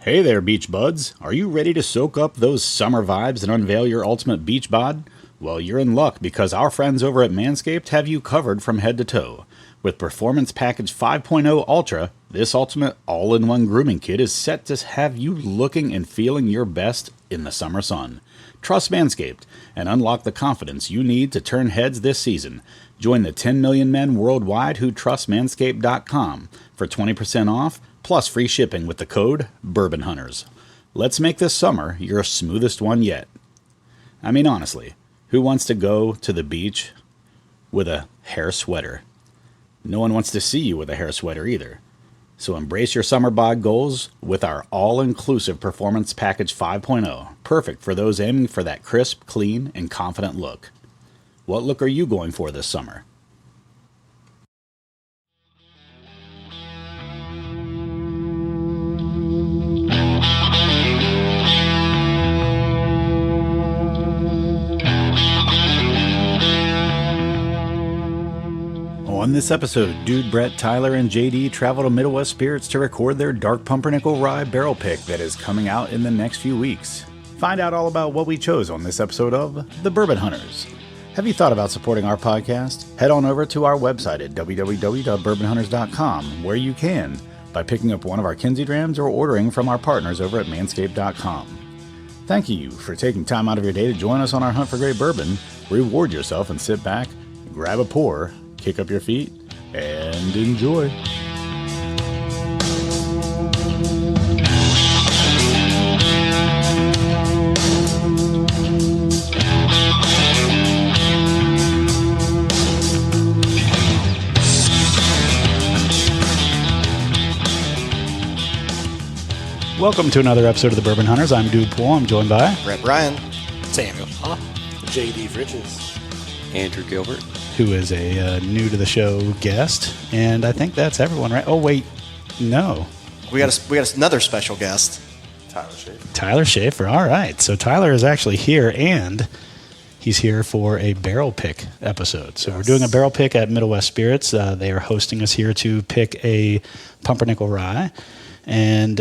Hey there, beach buds. Are you ready to soak up those summer vibes and unveil your ultimate beach bod? Well, you're in luck because our friends over at Manscaped have you covered from head to toe. With Performance Package 5.0 Ultra, this ultimate all-in-one grooming kit is set to have you looking and feeling your best in the summer sun. Trust Manscaped and unlock the confidence you need to turn heads this season. Join the 10 million men worldwide who trust Manscaped.com for 20% off plus free shipping with the code Bourbon Hunters. Let's make this summer your smoothest one yet. I mean, honestly, who wants to go to the beach with a hair sweater? No one wants to see you with a hair sweater either. So embrace your summer bod goals with our all-inclusive Performance Package 5.0, perfect for those aiming for that crisp, clean, and confident look. What look are you going for this summer? On this episode, Dude, Brett, Tyler, and JD travel to Midwest Spirits to record their Dark Pumpernickel Rye barrel pick that is coming out in the next few weeks. Find out all about what we chose on this episode of The Bourbon Hunters. Have you thought about supporting our podcast? Head on over to our website at www.bourbonhunters.com, where you can by picking up one of our Kinsey Drams or ordering from our partners over at manscaped.com. Thank you for taking time out of your day to join us on our hunt for great bourbon. Reward yourself and sit back, grab a pour, kick up your feet, and enjoy. Welcome to another episode of the Bourbon Hunters. I'm Dude Poole. I'm joined by Brett Ryan, Samuel, JD Bridges, Andrew Gilbert, who is a new to the show guest, and I think that's everyone, right? Oh wait, no, we got another special guest, Tyler Schaefer. All right, so Tyler is actually here, and he's here for a barrel pick episode. So We're doing a barrel pick at Midwest Spirits. They are hosting us here to pick a Pumpernickel Rye, and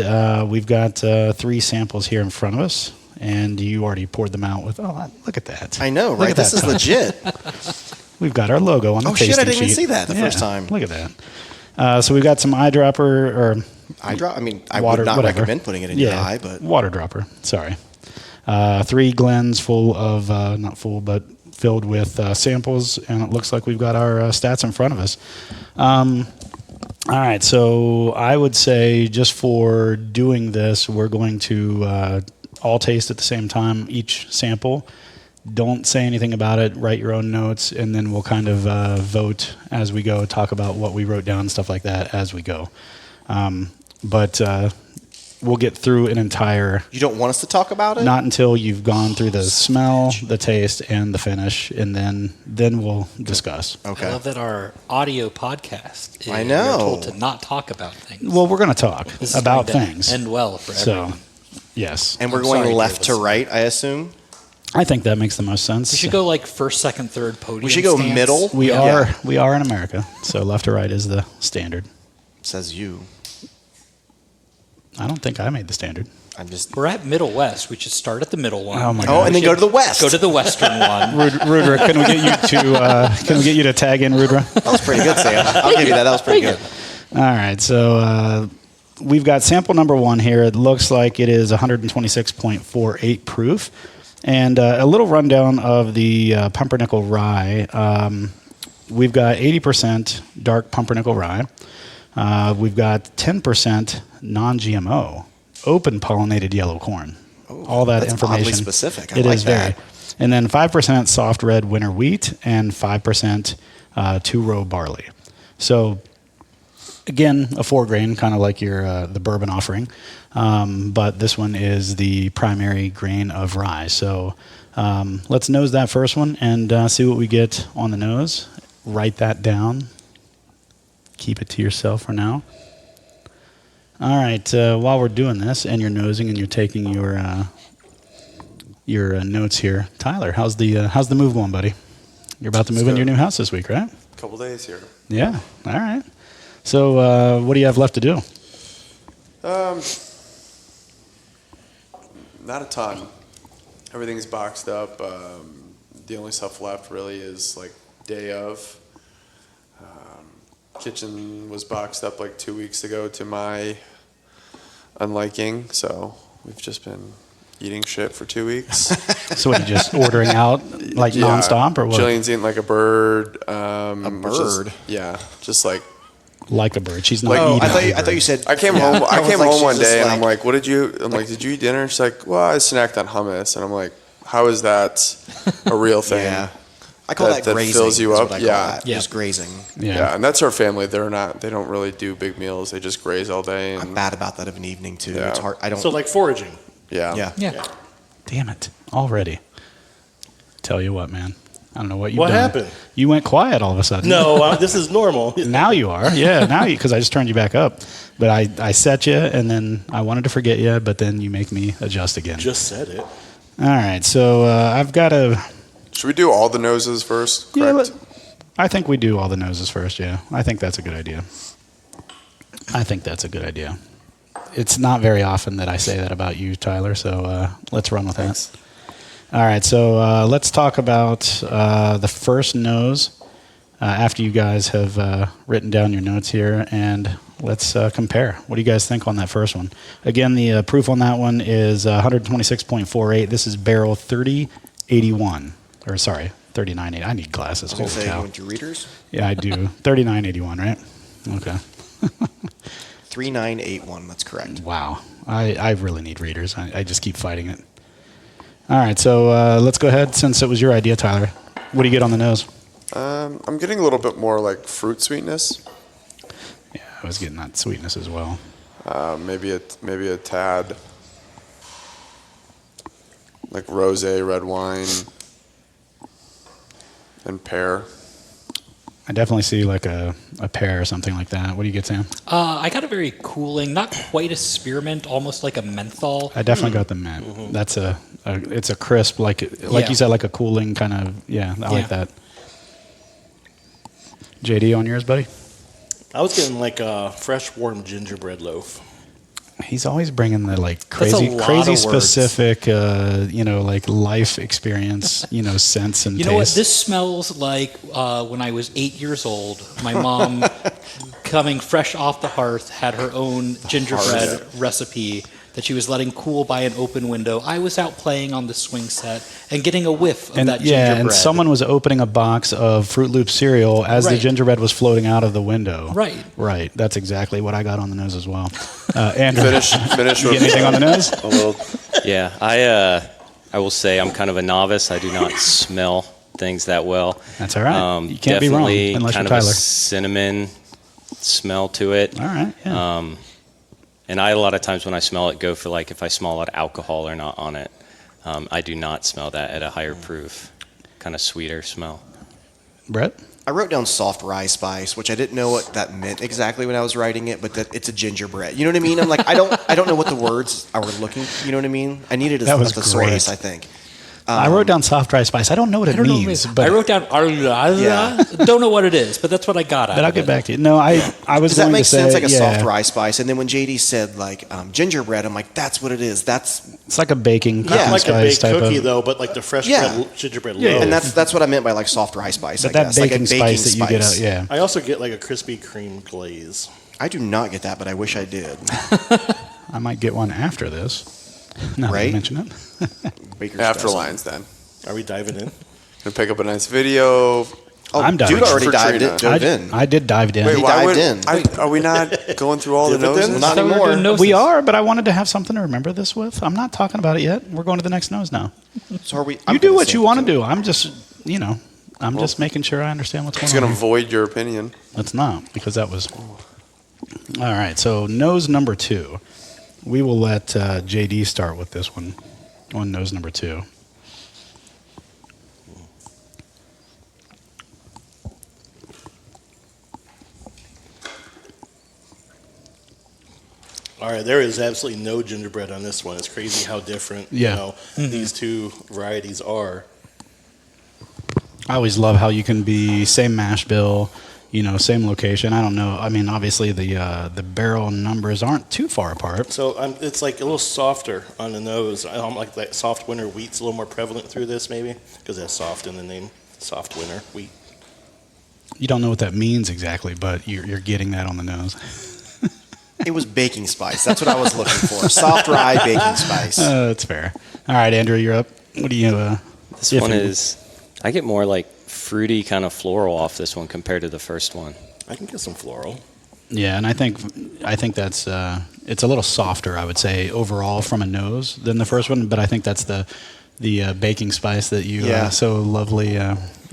we've got 3 samples here in front of us. And you already poured them out with, look at that. I know, right? This is legit. We've got our logo on the tasting sheet. Oh, shit, I didn't even see that the first time. Look at that. So we've got some eyedropper, or... Eyedrop? I mean, I water, would not whatever. recommend putting it in your eye, but... water dropper, sorry. 3 Glens full of, not full, but filled with samples, and it looks like we've got our stats in front of us. All right, so I would say just for doing this, we're going to... all taste at the same time, each sample. Don't say anything about it, write your own notes, and then we'll kind of vote as we go, talk about what we wrote down, stuff like that as we go. But we'll get through an entire... You don't want us to talk about it? Not until you've gone through the smell, the taste, and the finish, and then we'll discuss. Okay. I love that our audio podcast is I know. we're told to not talk about things. Well, we're going to talk about things. End well for everyone. Yes. And we're going left to right, I assume? I think that makes the most sense. We should go like first, second, third podium. We should go stance. middle. We are in America, so left to right is the standard. Says you. I don't think I made the standard. We're at Middle West. We should start at the middle one. Oh my God! And then go to the west. Go to the western one. Rudra, can we get you to tag in Rudra? That was pretty good, Sam. I'll give you that. That was pretty good. All right, so we've got sample number 1 here. It looks like it is 126.48 proof. And a little rundown of the Pumpernickel Rye. We've got 80% Dark Pumpernickel Rye. We've got 10% non-GMO, open pollinated yellow corn. Oh, all that that's information. Oddly specific. I it like is that. very. And then 5% soft red winter wheat and 5% 2-row barley. So again, a 4-grain, kind of like your the bourbon offering, but this one is the primary grain of rye. So let's nose that first one and see what we get on the nose. Write that down. Keep it to yourself for now. All right, while we're doing this and you're nosing and you're taking your notes here, Tyler, how's the move going, buddy? You're about to move into your new house this week, right? a couple days here. Yeah, all right. So what do you have left to do? Not a ton. Everything's boxed up. The only stuff left really is like day of. Kitchen was boxed up like 2 weeks ago to my unliking, so we've just been eating shit for 2 weeks. So what, are you just ordering out like nonstop, or what? Jillian's eating like a bird. A bird? Just like. Like a bird. She's not Like, eating. I thought you said. I came home. I was came like, home one she's just day and like- I'm like, "What did you?" I'm like, "Did you eat dinner?" And she's like, "Well, I snacked on hummus." And I'm like, "How is that a real thing?" Yeah. I call that that grazing. fills you is up. what I call Yeah. that, Yeah. just grazing. Yeah, and that's our family. They don't really do big meals. They just graze all day. I'm And bad about that of an evening too. Yeah. It's hard. I don't. So like foraging. yeah. Yeah. Damn it! Already. Tell you what, man. I don't know what you. What happened? You went quiet all of a sudden. No, this is normal. Now you are. Yeah, now you, because I just turned you back up. But I set you, and then I wanted to forget you, but then you make me adjust again. Just said it. All right, so I've got a. Should we do all the noses first? Yeah, Correct. I think we do all the noses first. Yeah, I think that's a good idea. It's not very often that I say that about you, Tyler. So let's run with that. All right, so let's talk about the first nose after you guys have written down your notes here, and let's compare. What do you guys think on that first one? Again, the proof on that one is 126.48. This is barrel 3081. Or sorry, 3980. I need glasses. I was Holy gonna say, cow. went your readers. Yeah, I do. 3981, right? Okay. 3981. That's correct. Wow. I really need readers. I just keep fighting it. All right, so let's go ahead. Since it was your idea, Tyler, what do you get on the nose? I'm getting a little bit more like fruit sweetness. Yeah, I was getting that sweetness as well. Maybe a tad. Like rosé, red wine, and pear. I definitely see like a pear or something like that. What do you get, Sam? I got a very cooling, not quite a spearmint, almost like a menthol. I definitely got the mint. That's it's a crisp, like Yeah. you said, like a cooling kind of. Yeah, I like that. JD, on yours, buddy? I was getting like a fresh warm gingerbread loaf. He's always bringing the like That's a lot crazy of words. specific, like life experience, sense and You taste. know what? This smells like when I was 8 years old. My mom, coming fresh off the hearth, had her own gingerbread recipe that she was letting cool by an open window. I was out playing on the swing set and getting a whiff of that gingerbread. and someone was opening a box of Fruit Loop cereal as the Right. gingerbread was floating out of the window. Right. That's exactly what I got on the nose as well. Andrew, Finish you get with anything on the nose? A little, yeah. I will say I'm kind of a novice. I do not smell things that well. That's all right. You can't be wrong definitely unless you're kind of Tyler. a cinnamon smell to it. All right. Yeah. And I, a lot of times when I smell it, go for like if I smell a lot of alcohol or not on it. I do not smell that at a higher proof, kind of sweeter smell. Brett? I wrote down soft rye spice, which I didn't know what that meant exactly when I was writing it, but that it's a gingerbread. You know what I mean? I'm like, I don't know what the words I were looking. You know what I mean? I needed a That was thesaurus, great. I think. I wrote down soft dry spice. I don't know what it I don't know what means, it is. but I wrote down Yeah. don't know what it is, but that's what I got out but I'll of get it. back to you. No, I was Does that going make to say sense? Like a yeah, soft rye spice. And then when JD said like gingerbread, I'm like, that's what it is. That's It's like a baking Yeah. cooking Like a spice baked type cookie of. though, but like the fresh Yeah. gingerbread Yeah, loaf. and that's what I meant by like soft rye spice. But I that guess. Like a baking spice that you get out, yeah. I also get like a Krispy Kreme glaze. I do not get that, but I wish I did. I might get one after this. Now that you Right? mention it. Baker's after dozen. lines then. Are we diving in? Gonna pick up a nice video. Oh, I'm diving dude in. already For dived Trina. it. Dove in. I did dived in. Wait, why- would, dived in. are we not going through all the Dividends? noses? Not So we're anymore. doing noses. We are, but I wanted to have something to remember this with. I'm not talking about it yet. We're going to the next nose now. So are we? You do what you want to do. I'm just, I'm just making sure I understand what's It's going gonna on. void your opinion. It's not, because that was. All right, so nose number 2. We will let JD start with this one on nose number 2. All right, there is absolutely no gingerbread on this one. It's crazy how different Yeah. these two varieties are. I always love how you can be same mash bill, same location. I don't know. I mean, obviously the barrel numbers aren't too far apart. So it's like a little softer on the nose. I don't like that soft winter wheat's a little more prevalent through this, maybe, because that's soft in the name, soft winter wheat. You don't know what that means exactly, but you're getting that on the nose. It was baking spice. That's what I was looking for. Soft rye baking spice. That's fair. All right, Andrew, you're up. What do you? This one is, I get more like fruity kind of floral off this one compared to the first one. I can get some floral. Yeah, and I think that's it's a little softer, I would say, overall from a nose than the first one. But I think that's the baking spice that you so lovely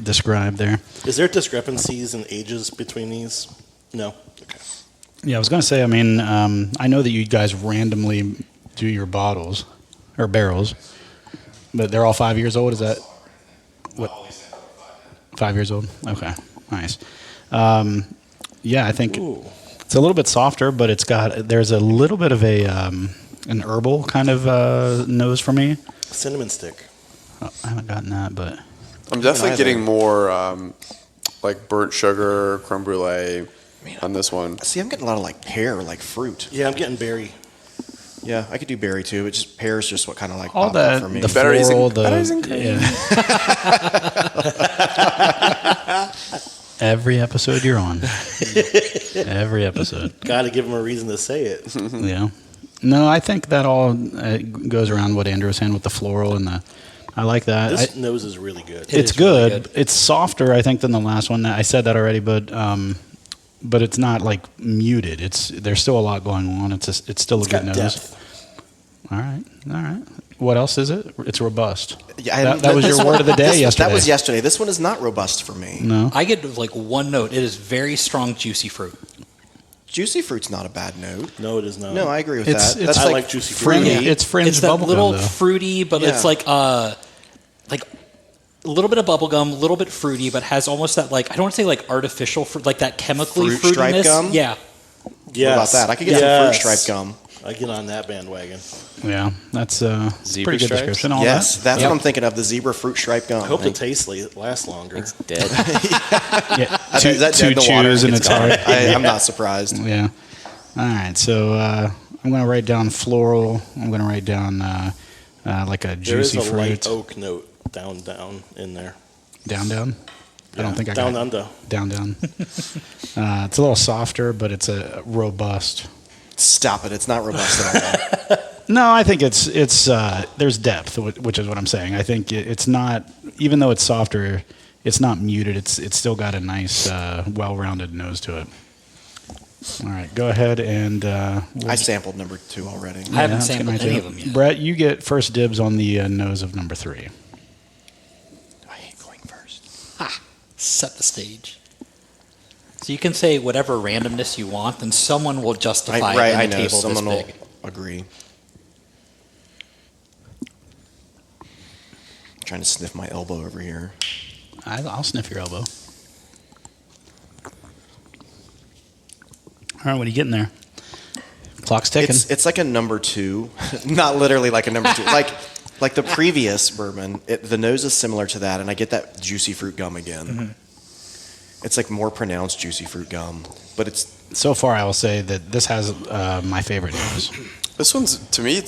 described there. Is there discrepancies in ages between these? No. Okay. Yeah, I was going to say. I mean, I know that you guys randomly do your bottles or barrels, but they're all 5 years old. Is that what? 5 years old. Okay, nice. Yeah, I think it's a little bit softer, but there's a little bit of an herbal kind of nose for me. Cinnamon stick. Oh, I haven't gotten that, but I'm definitely getting more like burnt sugar, creme brulee on this one. See, I'm getting a lot of like pear, like fruit. Yeah, I'm getting berry. Yeah, I could do berry too. It just pear's just what kind of like all popped up that for me. the Berries floral, and- berries and cream. Every episode you're on. Every episode. Got to give them a reason to say it. Yeah. No, I think that all goes around what Andrew was saying with the floral and the. I like that. This nose is really good. It's good. Really good. It's softer, I think, than the last one. I said that already, but it's not like muted. There's still a lot going on. It's still a good nose. Depth. All right. What else is it? It's robust. Yeah, that was your word of the day yesterday. That was yesterday. This one is not robust for me. No. I get like one note. It is very strong juicy fruit. Juicy fruit's not a bad note. No, it is not. No, I agree with It's- that. it's- That's I like juicy fruit. Fringe. fruity. It's fringe It's that bubblegum, little though. fruity, but Yeah. it's like a little bit of bubblegum, a little bit fruity, but has almost that like I don't want to say like artificial fruit, like that chemically Fruit stripe fruitiness. gum? Yeah, What about that? I could get some fruit stripe gum. I get on that bandwagon. Yeah, that's a Zebra pretty good stripes? description. All Yes, that. that's Yep. what I'm thinking of, the zebra fruit stripe gum. I hope the taste lasts longer. It's dead. Yeah, Is that two dead in the water? chews and it's hard. I'm not surprised. Yeah. All right, so I'm going to write down floral. I'm going to write down like a There is juicy a fruit. light oak note down in there. Down. I don't think I down got under. down. It's a little softer, but it's a robust. Stop it. It's not robust at all. No, I think it's there's depth, which is what I'm saying. I think it's not, even though it's softer, it's not muted. It's still got a nice, well-rounded nose to it. All right, go ahead and. I sampled number 2 already. I haven't that's sampled good, any too. of them yet. Brett, you get first dibs on the nose of number 3. I hate going first. Set the stage. So you can say whatever randomness you want, and someone will justify it I in a know. table Someone this will big. agree. I'm trying to sniff my elbow over here. I'll sniff your elbow. All right, what are you getting there? Clock's ticking. It's like a number 2, not literally like a number 2. Like the previous bourbon, the nose is similar to that, and I get that juicy fruit gum again. Mm-hmm. It's like more pronounced juicy fruit gum, but it's So far, I will say that this has my favorite nose. This one's, to me,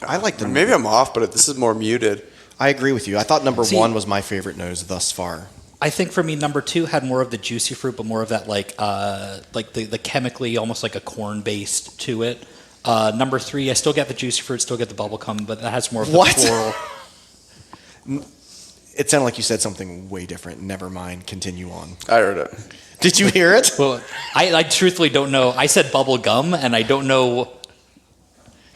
I like the. maybe I'm off, but this is more muted. I agree with you. I thought number See- 1 was my favorite nose thus far. I think for me, number 2 had more of the juicy fruit, but more of that like the chemically, almost like a corn based to it. Number 3, I still get the juicy fruit, still get the bubblegum, but that has more of the What? floral. It sounded like you said something way different. Never mind. Continue on. I heard it. Did you hear it? Well, I truthfully don't know. I said bubblegum, and I don't know.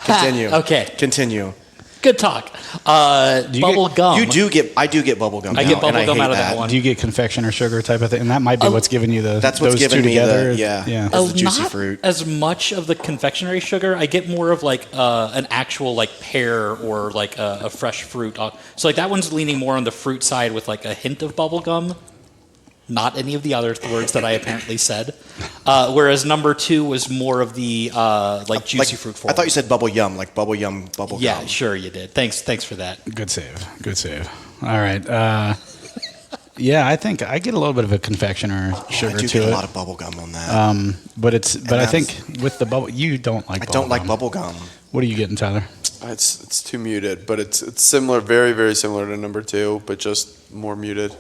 Continue. Okay. Continue. Good talk. Bubble gum. You do get. I do get bubble gum. I now, get and bubble gum hate out of that one. Do you get confection or sugar type of thing? And that might be what's giving you the That's what's those giving two me together. yeah. Yeah. It's the juicy not fruit. as much of the confectionery sugar. I get more of like an actual like pear or like a fresh fruit. So like that one's leaning more on the fruit side with like a hint of bubble gum. Not any of the other words that I apparently said. Whereas number 2 was more of the like juicy fruit form. I thought you said bubble yum, like bubble yum, bubble Yeah, gum. sure you did. Thanks for that. Good save. All right. Yeah, I think I get a little bit of a confectioner sugar I do to get it. a lot of bubble gum on that. But I think with the bubble, you don't like. I bubble don't like gum. bubble gum. What are you getting, Tyler? It's too muted, but it's similar, very very similar to number 2, but just more muted.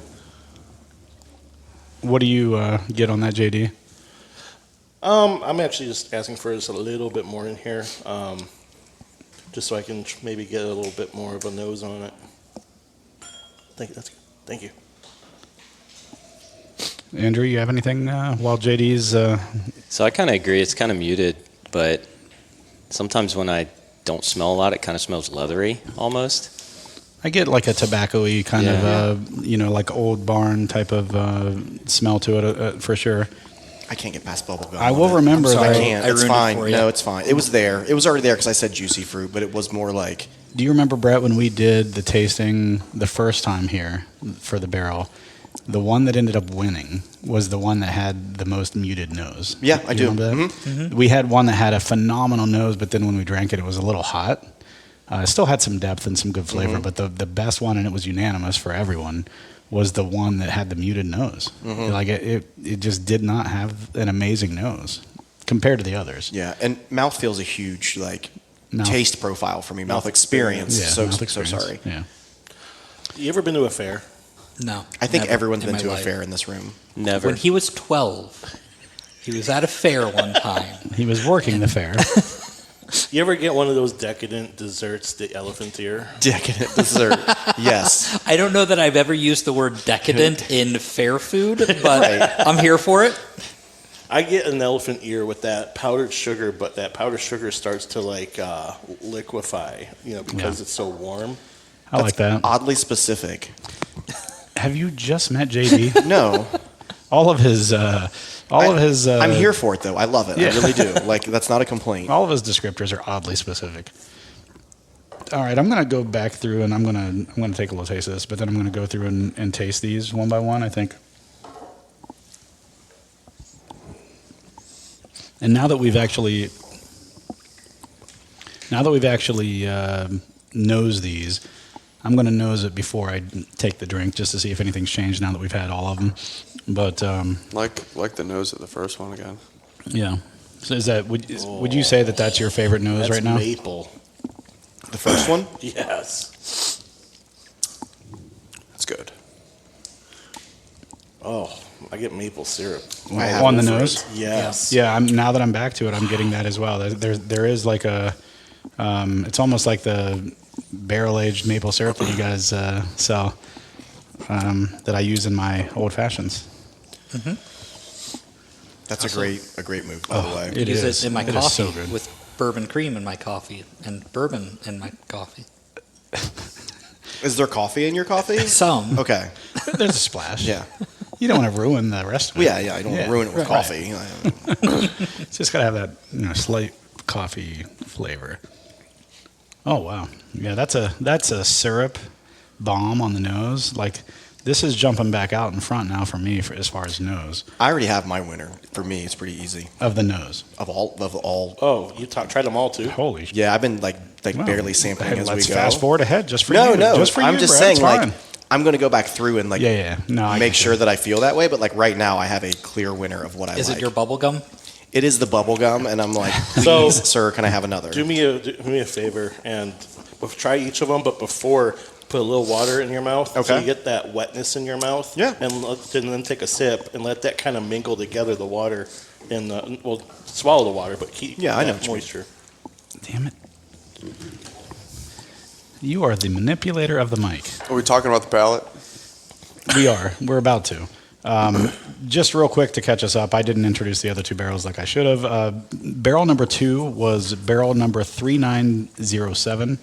What do you get on that, JD? I'm actually just asking for just a little bit more in here, just so I can maybe get a little bit more of a nose on it. Thank you. Andrew, you have anything while JD's? So I kind of agree. It's kind of muted, but sometimes when I don't smell a lot, it kind of smells leathery almost. I get like a tobacco-y kind Yeah. of, like old barn type of smell to it for sure. I can't get past bubble gum. I on will it. remember I'm sorry, I that- can't. I It's ruined it fine. for you. No, it's fine. It was there. It was already there because I said juicy fruit, but it was more like Do you remember, Brett, when we did the tasting the first time here for the barrel? The one that ended up winning was the one that had the most muted nose. Yeah, I You do. remember that? We had one that had a phenomenal nose, but then when we drank it, it was a little hot. It still had some depth and some good flavor, but the best one, and it was unanimous for everyone, was the one that had the muted nose. Like it just did not have an amazing nose compared to the others. yeah. And mouth feels a huge like Mouth- taste profile for me. Mouth experience. Yeah, so mouth so experience. sorry. Yeah. You ever been to a fair? No. I think never everyone's in been my to a life. fair in this room. Never. When he was 12, he was at a fair one time. He was working the fair. You ever get one of those decadent desserts, the elephant ear? Decadent dessert. Yes. I don't know that I've ever used the word decadent in fair food, but I'm here for it. I get an elephant ear with that powdered sugar, but that powdered sugar starts to like liquefy, because Yeah. it's so warm. I like that. Oddly specific. Have you just met JD? No. all of his I'm here for it though. I love it. Yeah. I really do. Like that's not a complaint. all of his descriptors are oddly specific. All right, I'm going to go back through and I'm going to take a little taste of this, but then I'm going to go through and taste these one by one, I think. And now that we've actually nose these, I'm going to nose it before I take the drink just to see if anything's changed now that we've had all of them. But Like the nose of the first one again. yeah, so is that would you say that that's your favorite nose That's right now? maple. The first one? Yes. That's good. Oh, I get maple syrup. I have On the it for nose? it. Yes. Yeah, now that I'm back to it, I'm getting that as well. There is like a, it's almost like the barrel aged maple syrup that you guys sell, that I use in my old fashions. That's a great move, by the way. It Use is. it in my It is coffee so good. with bourbon cream in my coffee and bourbon in my coffee. Is there coffee in your coffee? Some. Okay. There's a splash. Yeah. You don't want to ruin the rest of it. Well, yeah. I don't want to ruin it with right. coffee. It's just got to have that slight coffee flavor. Oh wow, yeah, that's a syrup bomb on the nose. Like this is jumping back out in front now for me as far as nose I already have my winner. For me, it's pretty easy. of the nose. Of all. Oh, you tried them all too? Holy shit. Yeah, I've been like Well, barely sampling as we let's go. fast forward ahead just for No, you. no. Just for I'm you, just Brett. saying, It's like, fine. I'm going to go back through and like Yeah. No, I make get sure you. that I feel that way. But like right now, I have a clear winner of what I Is like. it your bubble gum? It is the bubble gum, and I'm like, please, So- sir, can I have another? Do me a favor and try each of them, but before put a little water in your mouth so Okay. you get that wetness in your mouth. Yeah. And then take a sip and let that kind of mingle together, the water and swallow the water, but keep Yeah, I know that what you mean. moisture. Damn it. You are the manipulator of the mic. Are we talking about the palate? We are. We're about to. Just real quick to catch us up, I didn't introduce the other two barrels like I should have. Barrel number 2 was barrel number 3907,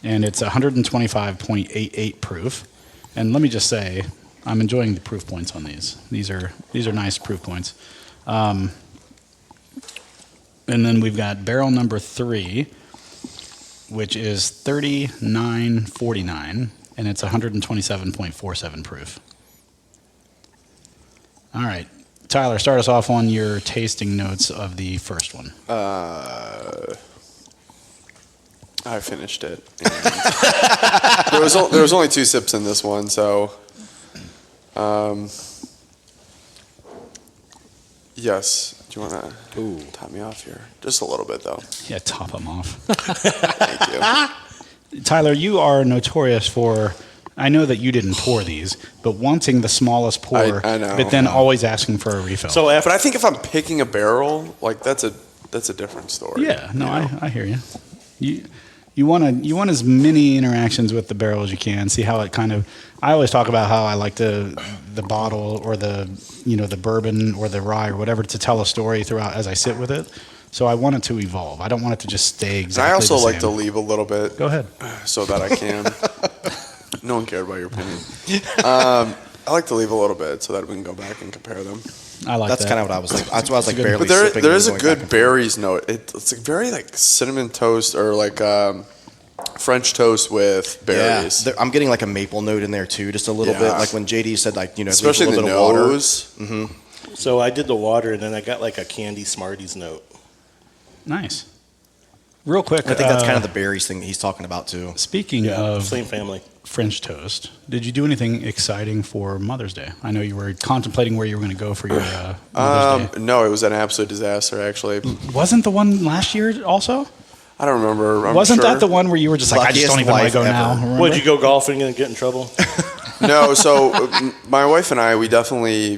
and it's 125.88 proof. And let me just say, I'm enjoying the proof points on these. These are nice proof points. And then we've got barrel number 3, which is 3949, and it's 127.47 proof. All right. Tyler, start us off on your tasting notes of the first one. I finished it. And there was only 2 sips in this one, so Yes. Do you want to top me off here? Just a little bit, though. Yeah, top them off. Thank you. Tyler, you are notorious for. I know that you didn't pour these, but wanting the smallest pour, I know. but then always asking for a refill. So But I think if I'm picking a barrel, like that's a different story. yeah, no, you know? I hear you. You want as many interactions with the barrel as you can. See how it kind of. I always talk about how I like the bottle or the bourbon or the rye or whatever to tell a story throughout as I sit with it. So I want it to evolve. I don't want it to just stay And exactly I also the like same. to leave a little bit. Go ahead. So that I can. No one cared about your opinion. I like to leave a little bit so that we can go back and compare them. I like That's that. kind of what I was like. That's why I was like barely But there sipping is and a going back good and berries note. It's like very like cinnamon toast or like French toast with forth. berries. Yeah, I'm getting like a maple note in there too, just a little bit. Yeah. Like when JD said, like Especially leave a the little bit of water. nose. So I did the water, and then I got like a candy Smarties note. Nice. Real quick, I think that's kind of the berries thing that he's talking about too. Speaking of Same family. French toast, did you do anything exciting for Mother's Day? I know you were contemplating where you were going to go for your Mother's Day. No, it was an absolute disaster actually. Wasn't the one last year also? I don't remember. Wasn't sure. that the one where you were just like, I just Luckiest don't even want wife to go ever. now? Remember? Would you go golfing and get in trouble? No, so my wife and I, we definitely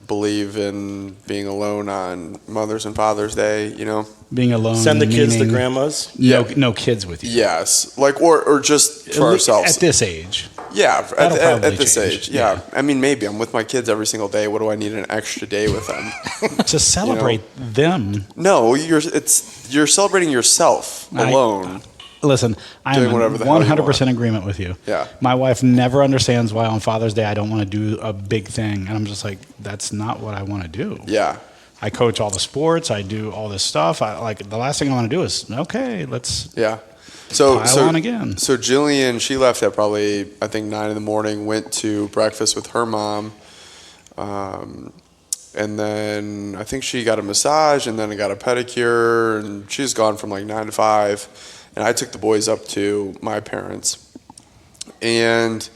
believe in being alone on Mother's and Father's Day, you know? Being alone. Send the kids to meaning grandma's. No kids with you. Yes. Like, or just for ourselves. At this age. Yeah, That'll probably at this change. age. Yeah. Yeah. I mean, maybe I'm with my kids every single day. What do I need an extra day with them? To celebrate them. No, you're celebrating yourself alone. Listen, I Doing am whatever in the hell you 100% want. agreement with you. Yeah. My wife never understands why on Father's Day I don't want to do a big thing. And I'm just like, that's not what I want to do. Yeah. I coach all the sports. I do all this stuff. The last thing I want to do is, okay, let's Yeah. So pile on again. So Jillian, she left at probably I think 9 a.m. Went to breakfast with her mom, and then I think she got a massage and then got a pedicure, and she's gone from like 9 to 5. And I took the boys up to my parents, and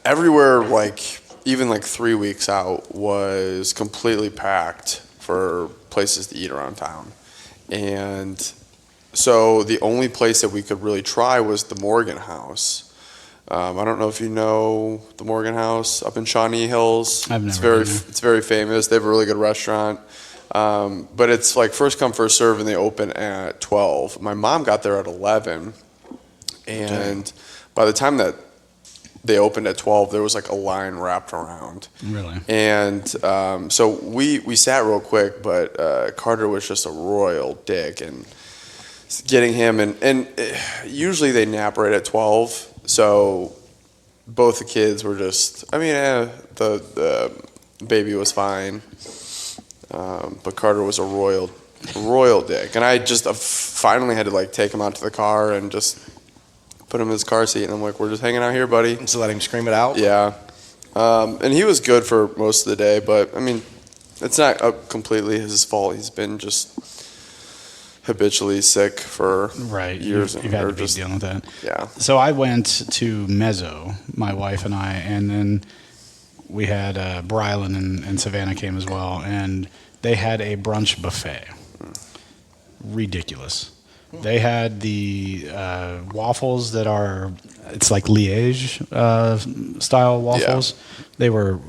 everywhere, like even like 3 weeks out, was completely packed for places to eat around town, and so the only place that we could really try was the Morgan House. I don't know if you know the Morgan House up in Shawnee Hills. I've never It's very been there. it's very famous. They have a really good restaurant, but it's like first come first serve, and they open at 12. My mom got there at 11, and by the time that they opened at 12, there was like a line wrapped around. Really? And so we sat real quick, but Carter was just a royal dick, and getting him and usually they nap right at 12, so both the kids were just, I mean, the baby was fine, but Carter was a royal dick, and I just finally had to like take him out to the car and just put him in his car seat, and I'm like, we're just hanging out here, buddy. So let him scream it out. Yeah. And he was good for most of the day, but I mean, it's not completely his fault. He's been just habitually sick for Right. years. You've had or to be just- dealing with that. Yeah. So I went to Mezzo, my wife and I, and then we had Brylan and Savannah came as well, and they had a brunch buffet. Ridiculous. They had the waffles that are, it's like Liège style waffles. They were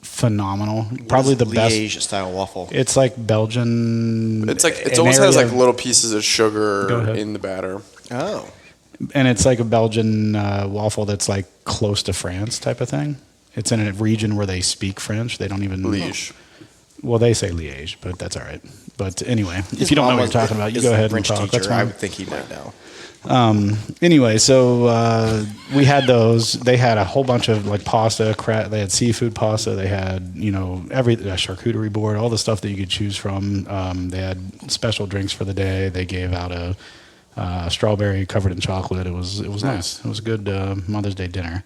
phenomenal. Probably the best. Liège style waffle. It's like Belgian. It's like, it an almost has area- like little pieces of Go sugar ahead. in the batter. Oh, And it's like a Belgian waffle that's like close to France type of thing. It's in a region where they speak French. They don't even. Liège. Well, they say Liège, but that's all right. But anyway, if you don't know what you're talking about, you go ahead and French talk. teacher. That's I fine. would think he might know. Anyway, so we had those. They had a whole bunch of like pasta. They had seafood pasta. They had every charcuterie board, all the stuff that you could choose from. They had special drinks for the day. They gave out strawberry covered in chocolate. It was nice. It was a good Mother's Day dinner,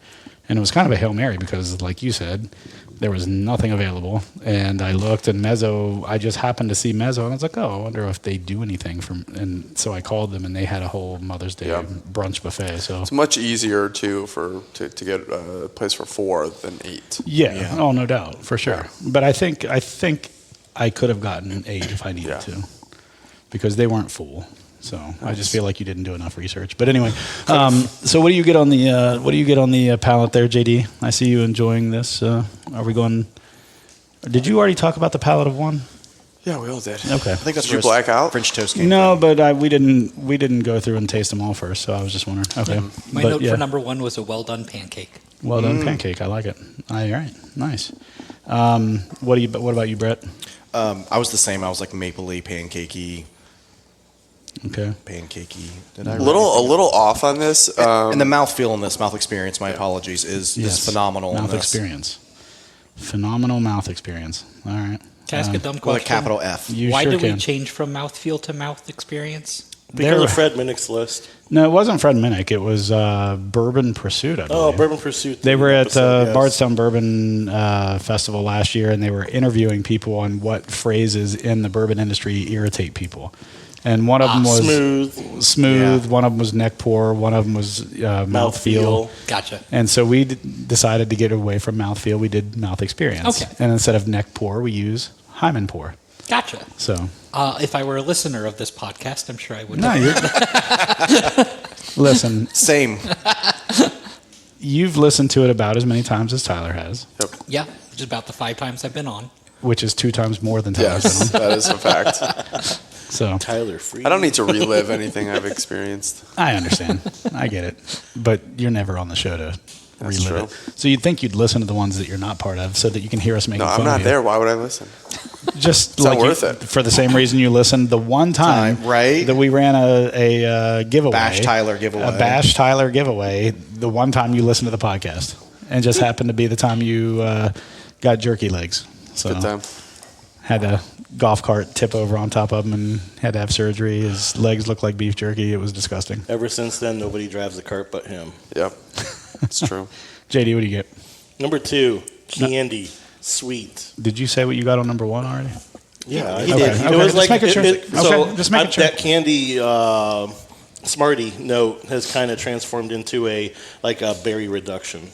and it was kind of a Hail Mary because, like you said, there was nothing available. And I looked, and Mezzo, I just happened to see Mezzo, and I was like, oh, I wonder if they do anything and so I called them, and they had a whole Mother's Day brunch buffet. So it's much easier too to get a place for 4 than 8. Yeah. Oh, no doubt, for sure. But I think I could have gotten 8 if I needed to, because they weren't full. So I just feel like you didn't do enough research. But anyway, so what do you get on the palate there, JD? I see you enjoying this. Are we going? Did you already talk about the palate of one? Yeah, we all did. Okay. I think that's Did you black out? French toast came No, from. but we didn't go through and taste them all first. So I was just wondering. Okay. My note for number 1 was a well done pancake. Well done pancake. I like it. All right. Nice. What about you, Brett? I was the same. I was like mapley, pancakey. Okay. Pancakey. A little off on this. And the mouthfeel in this, mouth experience, my apologies, is phenomenal. Mouth experience. Phenomenal mouth experience. All right. Can I ask a dumb With question? a capital F. Why sure did we can. change from mouthfeel to mouth experience? Because of Fred Minnick's list. No, it wasn't Fred Minnick. It was Bourbon Pursuit, I believe. Oh, Bourbon Pursuit. They were at episode, Bardstown Bourbon Festival last year, and they were interviewing people on what phrases in the bourbon industry irritate people. And one of them was smooth. Yeah. One of them was neck pour. One of them was mouthfeel. Gotcha. And so we decided to get away from mouthfeel. We did mouth experience. Okay. And instead of neck pour, we use hymen pour. Gotcha. So If I were a listener of this podcast, I'm sure I would. no, you're listen. Same. You've listened to it about as many times as Tyler has, Yeah, which is about the 5 times I've been on. which is 2 times more than Tyler's Yes, been on. that is a fact. So Tyler Free. I don't need to relive anything I've experienced. I understand. I get it. But you're never on the show to relive true. it. So you'd think you'd listen to the ones that you're not part of so that you can hear us making No, fun I'm not of you. there. Why would I listen? Just It's not like worth you, it. for the same reason you listened the one time Right. that we ran a giveaway. Bash Tyler giveaway. A Bash Tyler giveaway. The one time you listened to the podcast. And just happened to be the time you got jerky legs. So Good time. had a golf cart tip over on top of him and had to have surgery. His legs looked like beef jerky. It was disgusting. Ever since then, nobody drives the cart but him. Yep, it's true. JD, what do you get? Number 2, candy, sweet. Did you say what you got on number 1 already? Yeah, he did. It Okay, was just like making sure. so. Okay, just making sure. That candy Smartie note has kind of transformed into a berry reduction.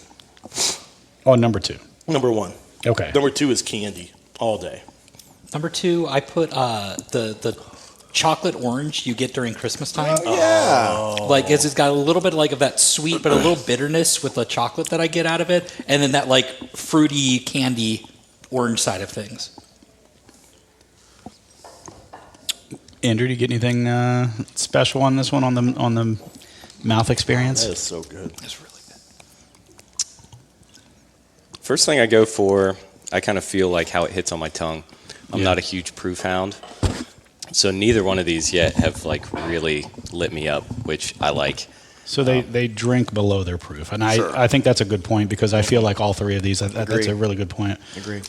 Oh, number 2. Number 1. Okay. Number 2 is candy all day. Number 2, I put the chocolate orange you get during Christmas time. Yeah. Like it's got a little bit of that sweet, but a little bitterness with the chocolate that I get out of it, and then that like fruity candy orange side of things. Andrew, do you get anything special on this one on the mouth experience? That is so good. It's really good. First thing I go for, I kind of feel like how it hits on my tongue. I'm not a huge proof hound, so neither one of these yet have really lit me up, which I like. So they drink below their proof, and Sure. I think that's a good point because I feel like all 3 of these. That's a really good point. Agree.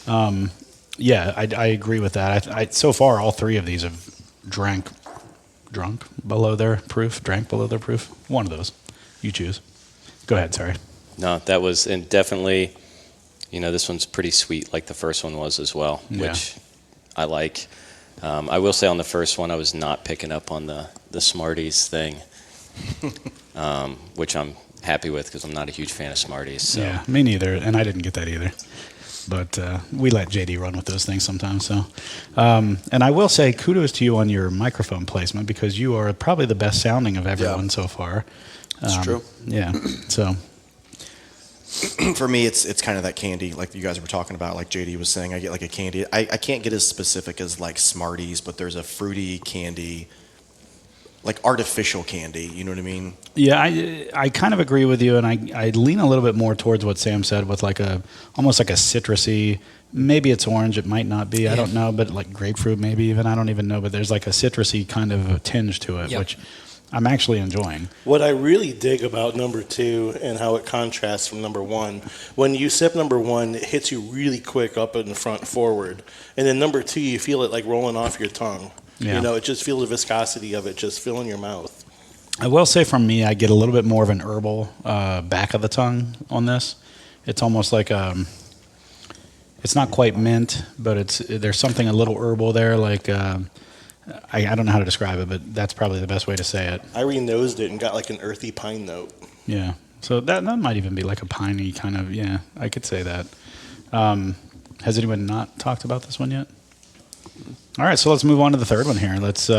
Yeah, I agree with that. I so far all 3 of these have drunk below their proof. Drank below their proof. One of those, you choose. Go ahead. Sorry. No, that was, and definitely, this one's pretty sweet like the first one was as well, Yeah. which I like. I will say on the first one, I was not picking up on the Smarties thing, which I'm happy with because I'm not a huge fan of Smarties. So. Yeah, me neither, and I didn't get that either. But we let JD run with those things sometimes. So, and I will say kudos to you on your microphone placement because you are probably the best sounding of everyone so far. It's true. Yeah. So For me, it's kind of that candy, like you guys were talking about, like JD was saying. I get like a candy. I can't get as specific as like Smarties, but there's a fruity candy, like artificial candy. You know what I mean? yeah, I kind of agree with you, and I lean a little bit more towards what Sam said with almost like a citrusy. Maybe it's orange. It might not be. I don't know, but like grapefruit, maybe even. I don't even know. But there's like a citrusy kind of a tinge to it, which I'm actually enjoying. What I really dig about number 2 and how it contrasts from number 1, when you sip number 1, it hits you really quick up in the front forward. And then number 2, you feel it like rolling off your tongue. Yeah. It just feels the viscosity of it just filling your mouth. I will say from me, I get a little bit more of an herbal back of the tongue on this. It's almost like it's not quite mint, but there's something a little herbal there. Like I don't know how to describe it, but that's probably the best way to say it. I re-nosed it and got like an earthy pine note. Yeah. So that might even be like a piney kind of, yeah, I could say that. Has anyone not talked about this one yet? All right, so let's move on to the third one here. Let's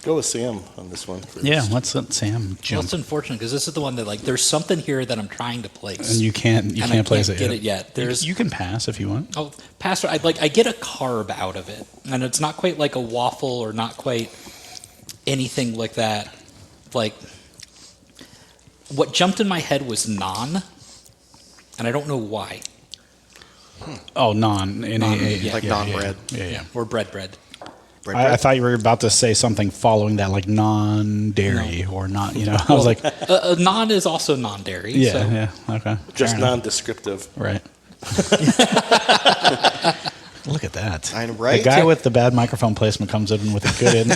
go with Sam on this one first. Yeah, let's let Sam Well, jump. it's unfortunate because this is the one that like there's something here that I'm trying to place. And you can't place it get yet. it yet. There's You can pass if you want. oh, Pastor, I get a carb out of it, and it's not quite like a waffle or not quite anything like that. Like what jumped in my head was naan, and I don't know why. Oh, non. Yeah. Like non-bread. Yeah. Or bread. I thought you were about to say something following that, like non-dairy or not, I was like, Naan is also non-dairy. yeah, so. yeah, okay. Just Fair enough. non-descriptive. Right. Look at that. I know, right? The guy with the bad microphone placement comes in with a good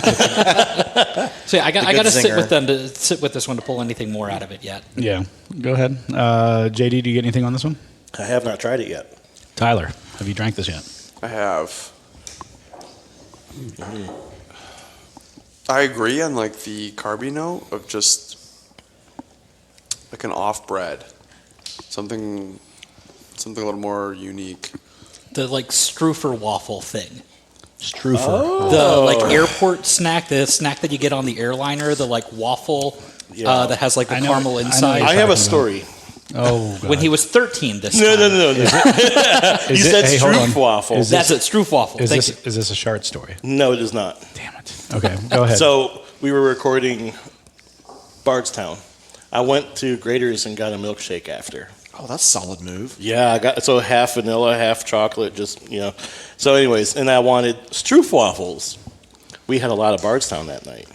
So yeah, I got to sit zinger. with them to sit with this one to pull anything more out of it yet. Yeah. Go ahead. JD, do you get anything on this one? I have not tried it yet. Tyler, have you drank this yet? I have. I agree on like the carby note of just like an off bread, something a little more unique. The like Stroofer waffle thing. Stroofer. The like airport snack, the snack that you get on the airliner, the like waffle Yeah. that has like the I know- caramel I know inside. you're I have a talking story. Oh, God. When he was 13 this No. time. You said hey, hold on. Stroof waffle. Is That's it, Stroof waffle. Is Thank this, is this a short story? No, it is not. Damn it. Okay, go ahead. So we were recording Bardstown. I went to Grater's and got a milkshake after. Oh, that's a solid move. Yeah, I got so half vanilla, half chocolate, just So, anyways, and I wanted Stroof waffles. We had a lot of Bardstown that night.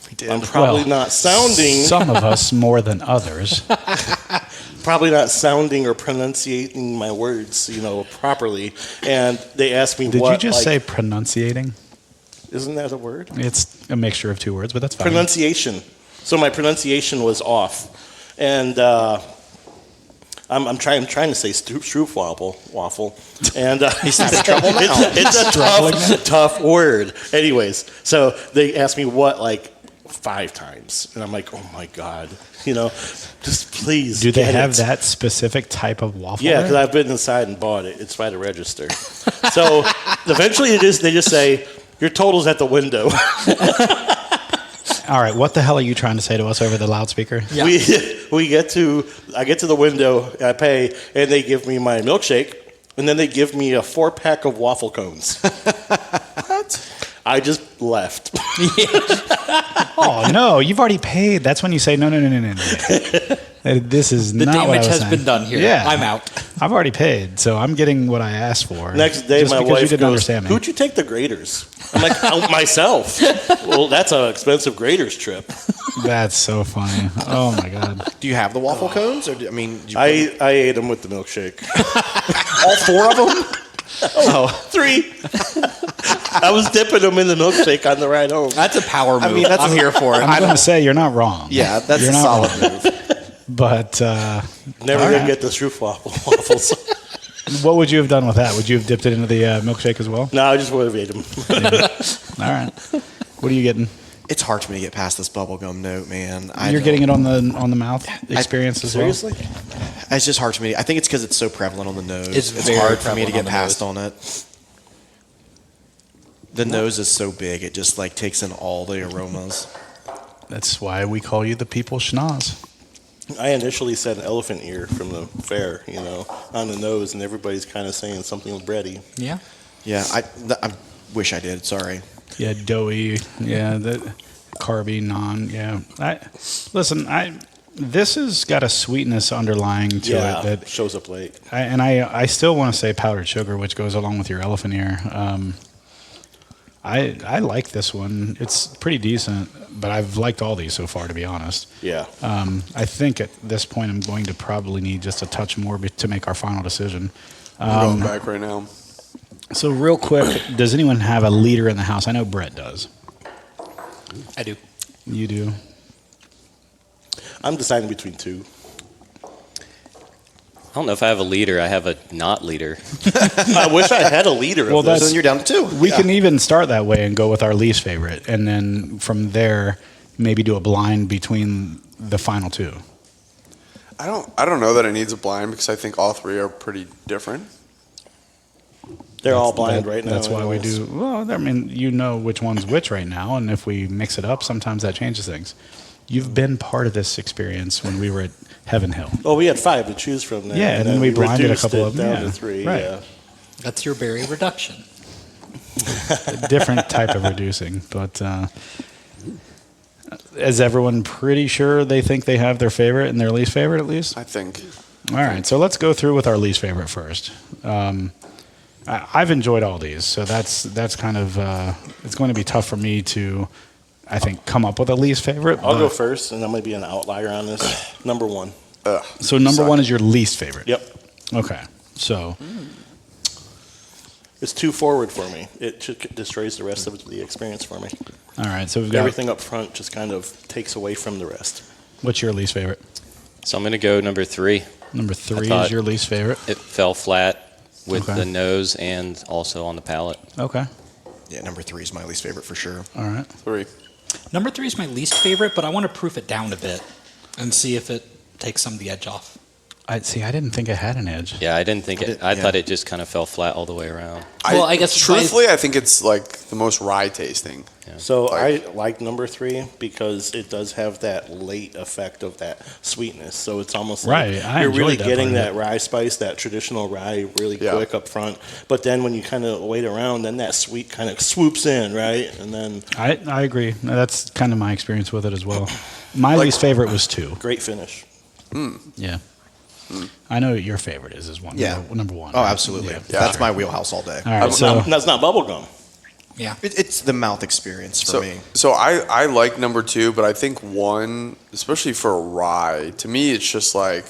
We did. I'm probably Well, not sounding, Some of us more than others. probably not sounding or pronunciating my words, properly. And they asked me Did what. you just say like, pronunciating? Isn't that a word? It's a mixture of two words, but that's fine. Pronunciation. So my pronunciation was off, and I'm trying to say Stroof waffle, and He's having trouble now. it's a tough word. Anyways, so they asked me what like 5 times, and I'm like, oh my god, just please. Do they get have it. that specific type of waffle? Yeah, there? because I've been inside and bought it. It's by the register. So eventually, they just say your total's at the window. All right, what the hell are you trying to say to us over the loudspeaker? Yeah. I get to the window, I pay, and they give me my milkshake, and then they give me a 4-pack of waffle cones. What? I just left. Oh, no, you've already paid. That's when you say, no. This is The not what I damage was has saying. been done here. Yeah. I'm out. I've already paid, so I'm getting what I asked for. Next day, just my because wife you didn't goes, understand me. "Who'd you take the Graders?" I'm like, oh, myself. Well, that's an expensive Graders trip. That's so funny. Oh, my God. Do you have the waffle cones? Or did you I ate them with the milkshake. all 4 of them? Oh, 3. I was dipping them in the milkshake on the ride home. That's a power move. I mean, I'm here for it. I'm going to say you're not wrong. Yeah, that's You're a not solid wrong. move. But Never all gonna right. get the Stroof waffles. what would you have done with that? Would you have dipped it into the milkshake as well? No, I just would have ate them. All right. What are you getting? It's hard for me to get past this bubblegum note, man. You're getting it on the mouth experience as well? Seriously? It's just hard for me. I think it's because it's so prevalent on the nose. It's It's very hard for me to prevalent get on the past nose. on it. The nose is so big; it just like takes in all the aromas. That's why we call you the people schnoz. I initially said elephant ear from the fair, on the nose, and everybody's kind of saying something bready. Yeah. Yeah, I wish I did. Sorry. Yeah, doughy. Yeah, the carby, non. Yeah. This has got a sweetness underlying to it that shows up late. I still want to say powdered sugar, which goes along with your elephant ear. I like this one. It's pretty decent, but I've liked all these so far, to be honest. Yeah. I think at this point I'm going to probably need just a touch more to make our final decision. I'm going back right now. So real quick, does anyone have a leader in the house? I know Brett does. I do. You do. I'm deciding between two. I don't know if I have a leader. I have a not leader. I wish I had a leader. Well, of this. So then you're down to 2. We Yeah. can even start that way and go with our least favorite, and then from there, maybe do a blind between the final two. I don't know that it needs a blind because I think all three are pretty different. They're all blind right now. That's why we anyways. do. Well, I mean, you know which one's which right now, and if we mix it up, sometimes that changes things. You've been part of this experience when we were at Heaven Hill. Well, we had 5 to choose from there. Yeah, and then we blinded a reduced couple it of them, down yeah. to 3. Right. Yeah. That's your berry reduction. A different type of reducing, but is everyone pretty sure they think they have their favorite and their least favorite at least? I think. All right, so let's go through with our least favorite first. I've enjoyed all these, so that's kind of it's going to be tough for me to, I think, come up with a least favorite. I'll but- go first, and I'm going to be an outlier on this. Number 1. So number Suck. 1 is your least favorite. Yep. Okay, so It's too forward for me. It destroys the rest of the experience for me. all right, so we've got Everything up front just kind of takes away from the rest. what's your least favorite? So I'm going to go number 3. Number 3 thought- is your least favorite. It fell flat with Okay. the nose and also on the palate. Okay, Yeah, number 3 is my least favorite for sure. all right. 3. Number 3 is my least favorite, but I want to proof it down a bit and see if it takes some of the edge off. I didn't think it had an edge. Yeah, I didn't think it. did- I yeah. thought it just kind of fell flat all the way around. Well, I guess truthfully, I think it's like the most rye tasting. So Like- I like number 3 because it does have that late effect of that sweetness. So it's almost Right, like I you're enjoyed really that getting part of that rye spice, that traditional rye, really Yeah. quick up front. But then when you kind of wait around, then that sweet kind of swoops in, right? And then I agree. That's kind of my experience with it as well. My least favorite was 2. great finish. Yeah. I know what your favorite is one. Yeah. Number 1. Oh, right? absolutely. Yeah. That's my wheelhouse all day. All right, so That's not bubble gum. Yeah. It's the mouth experience for So, me. so I like number 2, but I think 1, especially for a rye, to me it's just like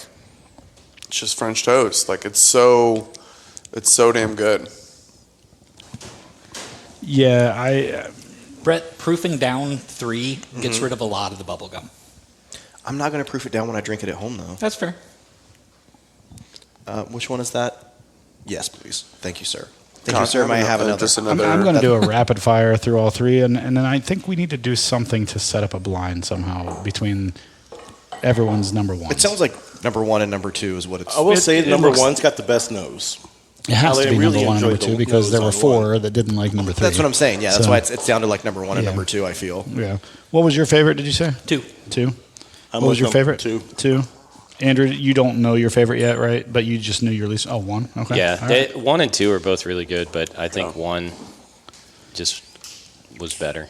it's just French toast. Like it's so damn good. yeah, Brett, proofing down 3 gets rid of a lot of the bubble gum. I'm not going to proof it down when I drink it at home, though. That's fair. Which one is that? Yes, please. Thank you, sir. Thank God, you, sir. May I have another? Just I'm another. going to do a rapid fire through all 3, and then I think we need to do something to set up a blind somehow between everyone's number 1. It sounds like number 1 and number 2 is what it's. I will It- say it number looks- 1's got the best nose. It has I to be really number 1 and number enjoyed 2 the because there were nose on 4 that didn't like number 3. That's what I'm saying. Yeah, that's So- why it's down to like number 1 and Yeah. number 2, I feel. Yeah. What was your favorite, did you say? 2. 2? I'm What was with your number favorite? 2. 2. Andrew, you don't know your favorite yet, right? But you just knew your least. Oh, 1. Okay. Yeah, All right. 1 and 2 are both really good, but I think 1 just was better.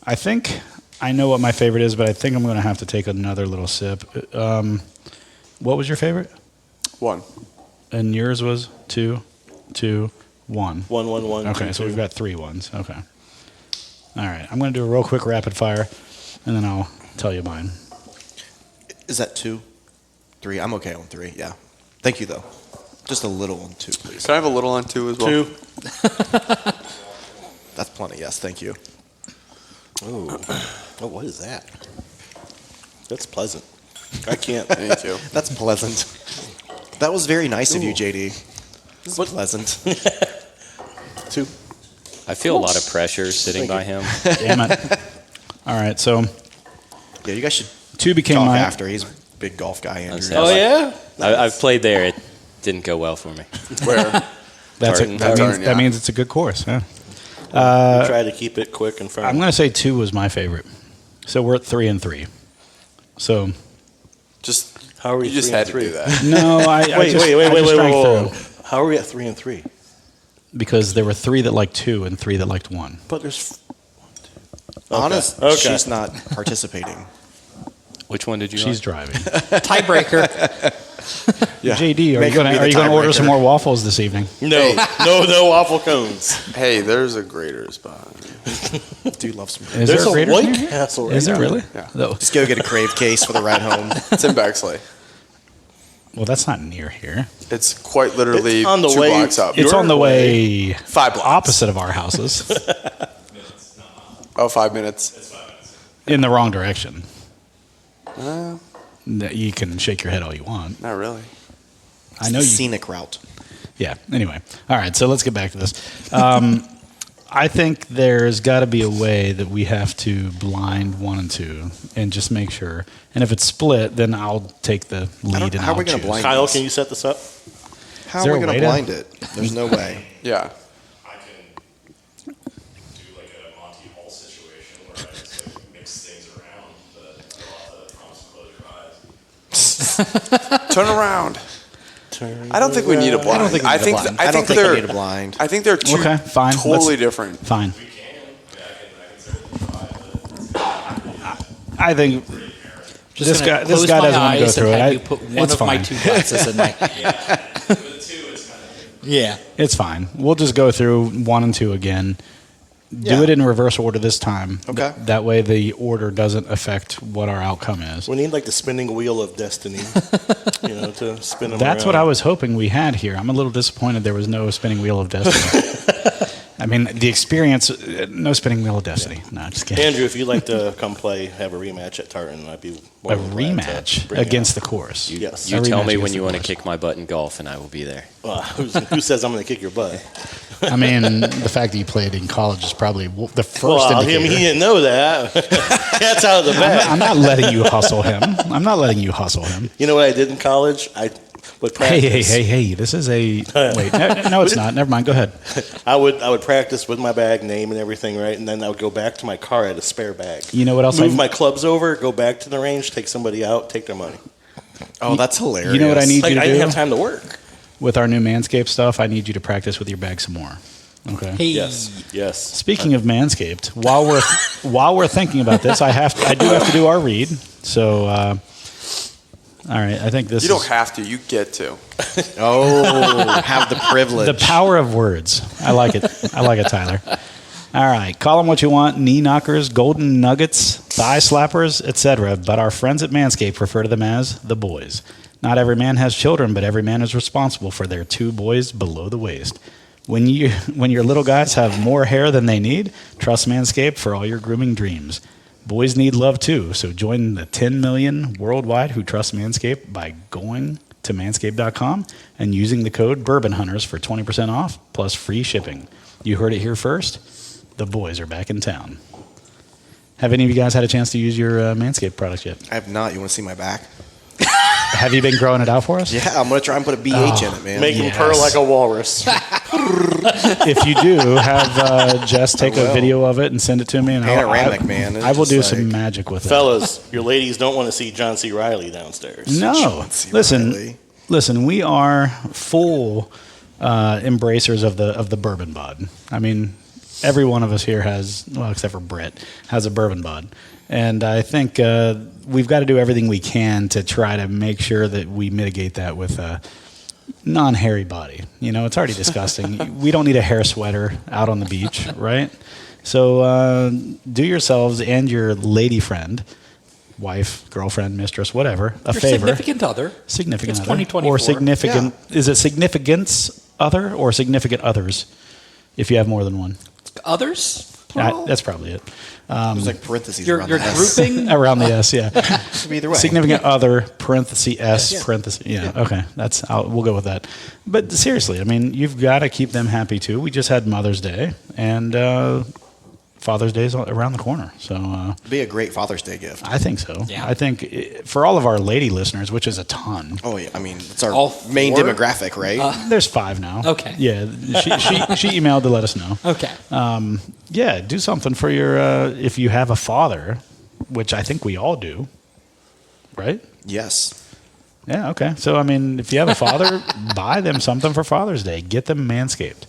I think I know what my favorite is, but I think I'm going to have to take another little sip. What was your favorite? 1. And yours was 2, 2, 1. 1, 1, 1. Okay, 2, so 2. we've got 3 ones. Okay. All right. I'm going to do a real quick rapid fire, and then I'll tell you mine. Is that 2? 3? I'm okay on 3, yeah. Thank you, though. Just a little on 2, please. Can I have a little on 2 as well? 2. That's plenty, yes. Thank you. Oh, what is that? That's pleasant. I can't. Thank you. That's pleasant. That was very nice of you, JD. This is pleasant. 2. I feel a lot of pressure sitting by him. Damn it. All right, so Yeah, you guys should 2 became talk my. after. He's a big golf guy, Andrew. Okay. Oh, yeah? I've played there. It didn't go well for me. Where? That Tartan. means Yeah. that means it's a good course. Yeah. We try to keep it quick and firm. I'm going to say 2 was my favorite. So we're at 3 and 3. So Just How are we you just 3 had and to 3? do that. no, I Wait, just, wait, I just drank whoa. through How are we at 3 and 3? because there were 3 that liked 2 and 3 that liked 1. But there's. Honest, Okay. she's not participating. Which one did you She's like? driving. Tiebreaker. JD, are Make you her be the going to order tiebreaker. some more waffles this evening? No, no waffle cones. Hey, there's a grater spot. Do love some. Is There's there a a Raiders White near here? Castle right Is there now. really? Yeah. No. Just go get a Crave case for the ride home. It's in Bexley. Well, that's not near here. It's quite literally It's on the 2 way- blocks up. It's on the way 5 blocks. opposite of our houses Oh, 5 minutes. in the wrong direction. Uh, You can shake your head all you want. not really. I know you. Scenic route. Yeah. Anyway, all right. So let's get back to this. I think there's got to be a way that we have to blind 1 and 2 and just make sure. And if it's split, then I'll take the lead. And how are I'll we gonna choose. blind Kyle, this? can you set this up? How Is are there we a going way to to- blind it? There's no way. Yeah. I can do like a Monty Hall situation where I just like mix things around, but I'll have to promise to close your eyes. Turn around. I don't think we need a blind. I don't think we need a blind. I don't think we need a blind. I think they're two Okay, fine. totally different. Fine. We can. I can certainly try, but I think Just This gonna guy- this close guy my doesn't wanna go eyes through and it. have I- you put one it's of my fine. 2 glasses in my. with the 2, it's kind of. Yeah. it's fine. We'll just go through 1 and 2 again. Do Yeah. it in reverse order this time. Okay. That way the order doesn't affect what our outcome is. We need like the spinning wheel of destiny, to spin them That's around. what I was hoping we had here. I'm a little disappointed there was no spinning wheel of destiny. I mean, the experience, no spinning wheel of destiny. No, just kidding. Andrew, if you'd like to come play, have a rematch at Tartan, I'd be more A than glad to rematch bring you against out. the course. Yes. You A tell rematch me against when the you want to course. kick my butt in golf, and I will be there. Who says I'm going to kick your butt? I mean, the fact that you played in college is probably the first Well, he indicator. didn't know that. Cat's out of the bag. I'm not letting you hustle him. I'm not letting you hustle him. You know what I did in college? I would Hey, practice. hey. This is a wait. No, it's not. Never mind. Go ahead. I would practice with my bag name and everything, right? And then I would go back to my car. I had a spare bag. You know what else? Move my clubs over, go back to the range, take somebody out, take their money. Oh, that's hilarious. You know what I need Like you to I do didn't have time to work. with our new Manscaped stuff? I need you to practice with your bag some more. Okay. Hey. Yes. Speaking of Manscaped, while we're thinking about this, I do have to do our read. So, all right. I think this You don't is have to. You get to. Oh, have the privilege. the power of words. I like it. I like it, Tyler. All right. Call them what you want: knee knockers, golden nuggets, thigh slappers, etc. But our friends at Manscaped refer to them as the boys. Not every man has children, but every man is responsible for their 2 boys below the waist. When your little guys have more hair than they need, trust Manscaped for all your grooming dreams. Boys need love too, so join the 10 million worldwide who trust Manscaped by going to manscaped.com and using the code Bourbon Hunters for 20% off plus free shipping. You heard it here first. The boys are back in town. Have any of you guys had a chance to use your Manscaped products yet? I have not. You want to see my back? Have you been growing it out for us? Yeah, I'm going to try and put a BH in it, man. Make him Yes. purr like a walrus. If you do, have Jess take a will. video of it and send it to me, and Panoramic, man. It's I will just do like- some magic with it. Fellas, your ladies don't want to see John C. Reilly downstairs. No, John C. listen, Reilly. listen. We are full embracers of the bourbon bod. I mean, every one of us here has, well, except for Brett, has a bourbon bod, and I think we've got to do everything we can to try to make sure that we mitigate that with a non-hairy body. You know, it's already disgusting. We don't need a hair sweater out on the beach, right? So do yourselves and your lady friend, wife, girlfriend, mistress, whatever, a Your favor. significant other. Significant It's other. 2024. Or significant. Is it significance other or significant others if you have more than one? Others? Plural? That's probably it. There's like parentheses You're around the S. grouping? Around the S, yeah. Could be either way. Significant other, parenthesis S, Yeah. parenthesis. Yeah, okay. We'll go with that. But seriously, I mean, you've got to keep them happy too. We just had Mother's Day, and Father's Day is around the corner. So It'd be a great Father's Day gift. I think so. Yeah. I think for all of our lady listeners, which is a ton, Oh, yeah. I mean, it's our All main 4? demographic, right? there's 5 now. Okay. Yeah, she emailed to let us know. Okay. Yeah, do something for your if you have a father, which I think we all do, right? Yes. Yeah, okay. So I mean, if you have a father, buy them something for Father's Day. Get them Manscaped.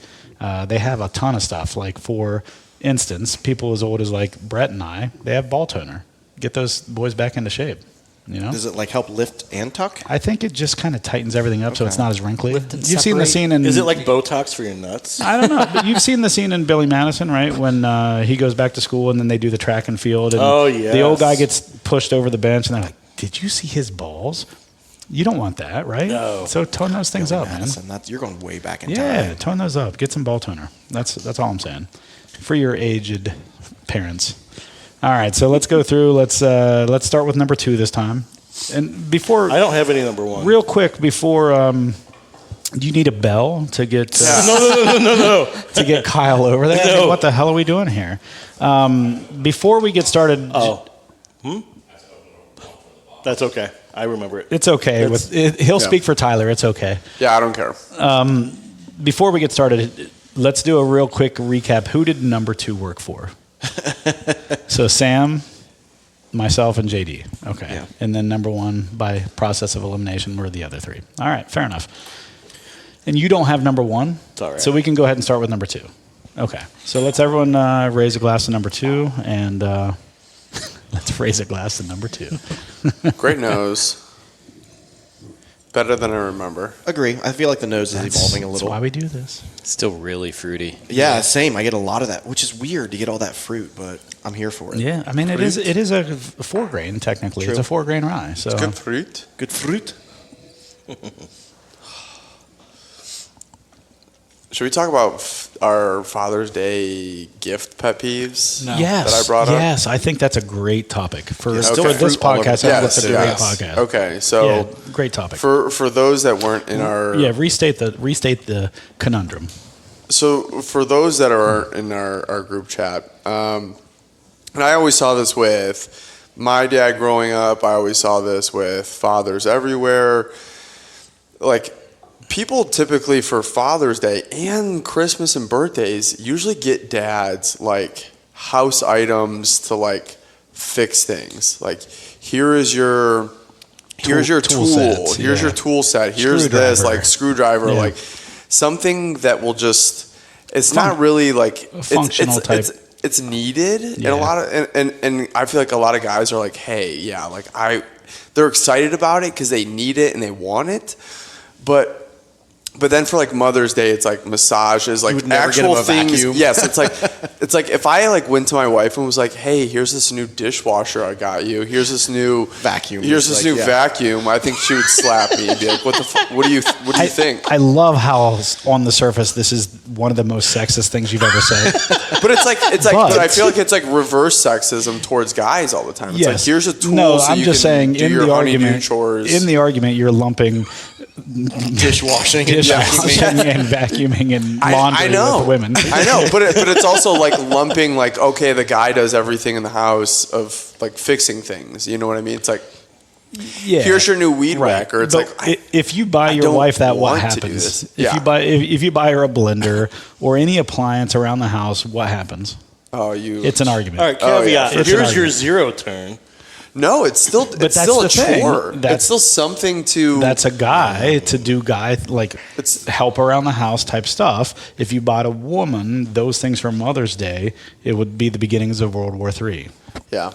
They have a ton of stuff. Like for instance, people as old as like Brett and I, they have ball toner. Get those boys back into shape. You know, Does it like help lift and tuck? I think it just kind of tightens everything up so it's not as wrinkly. Lift and You've seen the separate. scene in. Is it like Botox for your nuts? I don't know, but you've seen the scene in Billy Madison, right? When he goes back to school and then they do the track and field, and Oh, the old guy yes. gets pushed over the bench, and they're like, "Did you see his balls?" You don't want that, right? No. So tone those things up, man. Madison, you're going way back in Yeah, time. tone those up. Get some ball toner. That's all I'm saying. For your aged parents. All right, so let's go through. Let's start with number 2 this time. And before I don't have any number 1. real quick before do you need a bell to get No. to get Kyle over there? No. What the hell are we doing here? Before we get started, That's okay. I remember it. it's okay. He'll speak for Tyler. It's okay. Yeah, I don't care. Before we get started, let's do a real quick recap. Who did number 2 work for? So Sam, myself, and JD. Okay. Yeah. And then number 1 by process of elimination were the other 3. All right, fair enough. And you don't have number 1, It's all right. so we can go ahead and start with number 2. Okay. So let's everyone raise a glass to number 2, and let's raise a glass to number 2. Great nose. Better than I remember. Agree. I feel like the nose is evolving a That's little. why we do this. Still really fruity. Yeah, same. I get a lot of that, which is weird to get all that fruit, but I'm here for it. Yeah, I mean it is a 4-grain technically. It's a 4-grain rye. So Good fruit. Good fruit. Should we talk about our Father's Day gift pet peeves? No. Yes, That I brought up? yes, I think that's a great topic for still for this fruit all over podcast. the I think Yes, that's a yes. great podcast. Okay, so Yeah, great topic. for those that weren't in our restate the conundrum. So for those that are in our group chat, and I always saw this with my dad growing up. I always saw this with fathers everywhere. Like people typically for Father's Day and Christmas and birthdays usually get dads like house items to like fix things. Like here's your tool. sets, Here's yeah. your tool set. Here's this Screwdriver. like screwdriver. Yeah. Like something that will just. It's Fun- not really like a functional type. It's needed, and Yeah. a lot of and I feel like a lot of guys are like, hey, yeah, like they're excited about it because they need it and they want it, but then for like Mother's Day, it's like massages, like would never get actual him a things. vacuum. Yes, it's like if I like went to my wife and was like, hey, here's this new dishwasher I got you. Here's this new Vacuum. Here's this Like, new yeah. vacuum. I think she would slap me and be like, what the what do you think? I love how on the surface this is one of the most sexist things you've ever said. But it's like But- but I feel like it's like reverse sexism towards guys all the time. It's like here's a tool. No, so I'm you just can saying do in your the honeydew argument. chores. In the argument, you're lumping Dishwashing. and dishwashing and vacuuming and laundry I know. with women. I know, but it's also like lumping like okay, the guy does everything in the house of like fixing things. You know what I mean? It's like Yeah. here's your new weed whacker. It's But like if you buy your don't wife that, what want to do happens? this. If Yeah. you buy her a blender or any appliance around the house, what happens? It's an argument. All right, Oh, yeah. caveat. It's an Here's your argument. 0 turn. no, it's still that's still the a thing. chore. That's- It's still something to. That's a guy to do like It's- help around the house type stuff. If you bought a woman those things for Mother's Day, it would be the beginnings of World War III. yeah.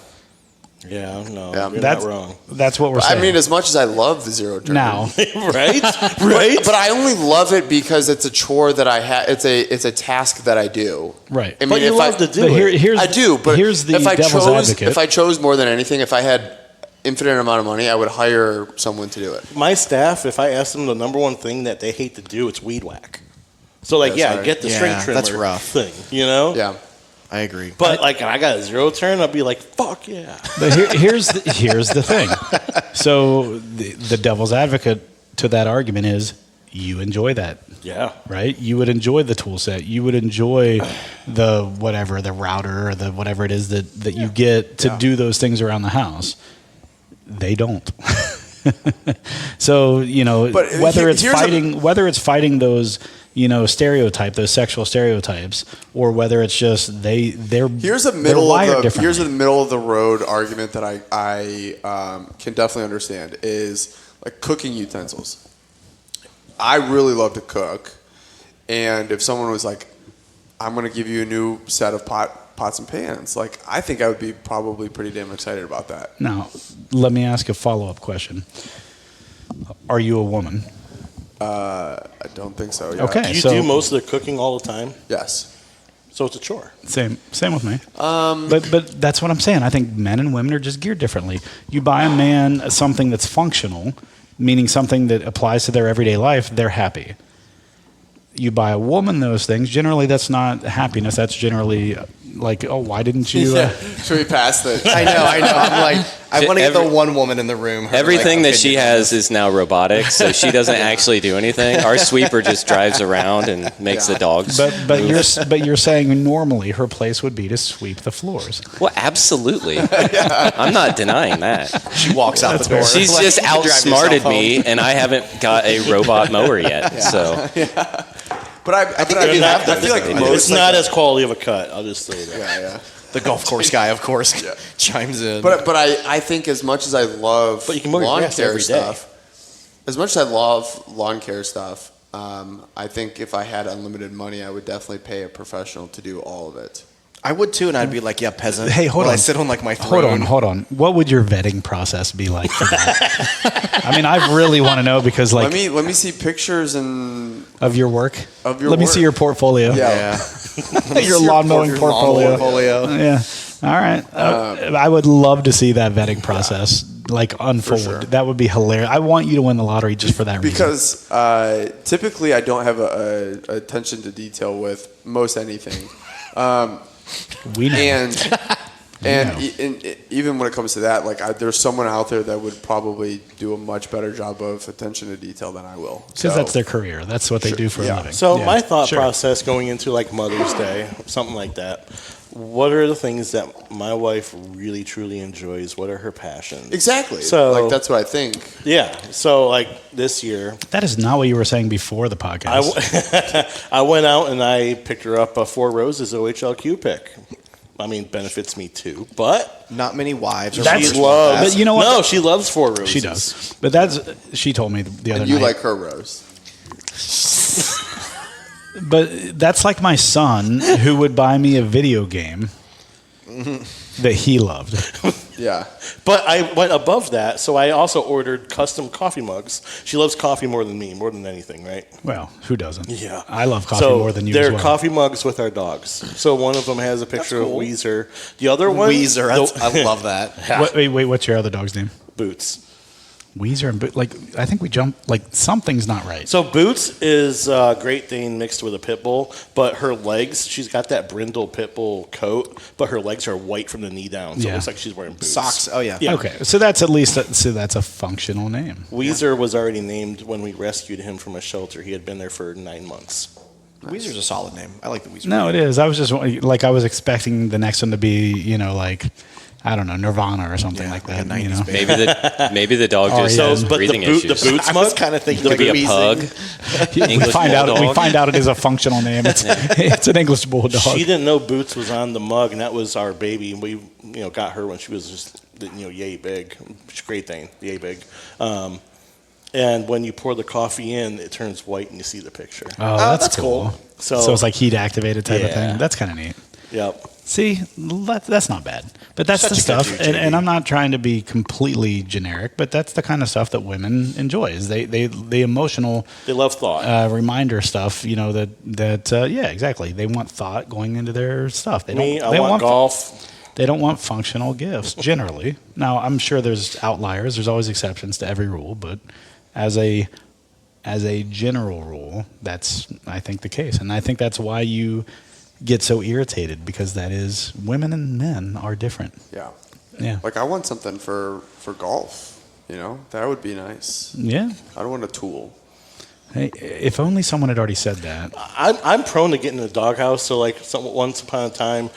Yeah, no, Yeah. you're That's not wrong. That's what we're I saying. mean, as much as I love the 0 turn now, Right? Right? But I only love it because it's a chore that I have. It's a task that I do. right? I mean, But you if love I, to do But it. here's I do, but here's the if I devil's chose, advocate. if I chose more than anything, if I had infinite amount of money, I would hire someone to do it. My staff, if I ask them the number one thing that they hate to do, it's weed whack. So, like, Yeah, yeah, sorry. get the Yeah, string trimmer that's rough. thing, you know? Yeah. I agree. But, like, if I got a 0 turn, I'd be like, fuck yeah. But here's the thing. So the devil's advocate to that argument is you enjoy that, Yeah. right? You would enjoy the tool set. You would enjoy the whatever, the router or the whatever it is that you get to do those things around the house. They don't. So, But whether it's here's fighting those, those sexual stereotypes, or whether it's just they're Here's a they're middle wired of the differently. here's a middle of the road argument that I can definitely understand is like cooking utensils. I really love to cook, and if someone was like, "I'm going to give you a new set of pots and pans," like I think I would be probably pretty damn excited about that. Now, let me ask a follow-up question. Are you a woman? I don't think so. Yeah. Do Okay. you do most of the cooking all the time? Yes. So it's a chore. Same with me. But that's what I'm saying. I think men and women are just geared differently. You buy a man something that's functional, meaning something that applies to their everyday life, they're happy. You buy a woman those things, generally that's not happiness. That's generally like, oh, why didn't you? Should we pass the? I know. I'm like, I want to get the Every- one woman in the room. her, Everything like, that she opinion on has is now robotic, so she doesn't actually do anything. Our sweeper just drives around and makes the dogs. But you're saying normally her place would be to sweep the floors. Well, absolutely. I'm not denying that. She walks out the door. She's like, just you drive yourself outsmarted home. me, and I haven't got a robot mower yet. So But I feel like It's most not as quality of a cut. I'll just say that. yeah. The golf course guy, of course, chimes in. But I think as much as I love But you can mow your lawn grass care every day. stuff, as much as I love lawn care stuff, I think if I had unlimited money, I would definitely pay a professional to do all of it. I would too, and I'd be like, yeah, peasant. Hey, hold While on. I sit on like my throne. Hold on. What would your vetting process be like for that? I mean, I really want to know because, like, Let me see pictures and of your work. Of your Let me work. see your portfolio. yeah. Your lawn mowing portfolio. portfolio. Yeah. All right. I would love to see that vetting process like unfold. sure. That would be hilarious. I want you to win the lottery just for that reason. Because typically I don't have a attention to detail with most anything. We know. And even when it comes to that, like there's someone out there that would probably do a much better job of attention to detail than I will. Because that's their career. That's what they do for a living. So Yeah. my thought Sure. process going into like Mother's Day, something like that. What are the things that my wife really truly enjoys? What are her passions? Exactly. So- like that's what I think. Yeah. So like this year, That is not what you were saying before the podcast. I went out and I picked her up a Four Roses OHLQ pick. I mean, benefits me too, but Not many wives are That's- she loves. But you know what? No, she loves Four Roses. She does. But she told me the other And you night. like her rose. But that's like my son who would buy me a video game that he loved. Yeah. But I went above that, so I also ordered custom coffee mugs. She loves coffee more than me, more than anything, right? Well, who doesn't? Yeah. I love coffee So more than you they're as well. coffee mugs with our dogs. So one of them has a picture of Weezer. The other one, Weezer. I love that. Wait, what's your other dog's name? Boots. Weezer and like I think we jumped like something's not right. So Boots is a Great Dane mixed with a pit bull, but her legs, she's got that brindle pit bull coat, but her legs are white from the knee down, so Yeah. it looks like she's wearing boots. Socks. Oh yeah. Yeah. Okay, so that's at least that's a functional name. Weezer was already named when we rescued him from a shelter. He had been there for 9 months. Weezer's a solid name. I like the Weezer. No, it is. I was just like I was expecting the next one to be like I don't know Nirvana or something like like that. a 90s you know? band. Maybe the dog Oh, just yeah. has But breathing the issues. Boots I was mug, kind of thinking Could like be a wheezing. pug. we English find out bulldog. it is a functional name. It's an English bulldog. she didn't know Boots was on the mug, and that was our baby. And we, got her when she was just, yay big. She's a Great Dane, yay big. And when you pour the coffee in, it turns white, and you see the picture. Oh, that's cool. So it's like heat activated type of Yeah. thing. That's kind of neat. Yep. See, that's not bad. But that's Such the a good stuff, dude, and JD. I'm not trying to be completely generic, but that's the kind of stuff that women enjoy. Is the emotional They love thought. reminder stuff. Yeah, exactly. They want thought going into their stuff. They Me, don't. I want golf. They don't want functional gifts generally. Now, I'm sure there's outliers. There's always exceptions to every rule, but as a general rule, that's I think the case, and I think that's why you get so irritated because that is women and men are different. Yeah. Yeah. Like I want something for golf. That would be nice. Yeah. I don't want a tool. Hey, if only someone had already said that. I'm prone to getting in the doghouse. So once upon a time,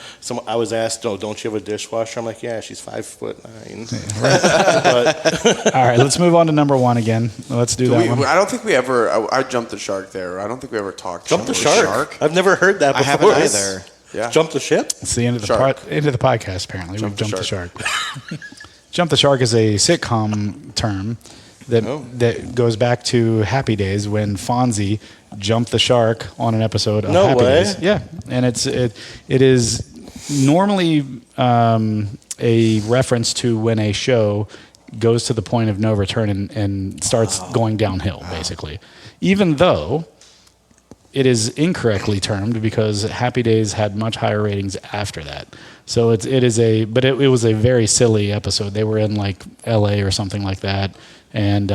I was asked, "Oh, don't you have a dishwasher?" I'm like, "Yeah, she's 5'9". But All right, let's move on to number one again. Let's do that one. I don't think we ever. I jumped the shark there. I don't think we ever talked. jump the shark. I've never heard that I before. haven't either. Yeah. Jump the ship. It's the end of the Shark. end of the podcast. Apparently, Jump we've the jumped the shark. Jump the shark is a sitcom term that goes back to Happy Days when Fonzie jumped the shark on an episode of No Happy way. Days. Yeah, and it is normally a reference to when a show goes to the point of no return and starts going downhill, basically. Even though it is incorrectly termed because Happy Days had much higher ratings after that. So it was a very silly episode. They were in like L.A. or something like that, and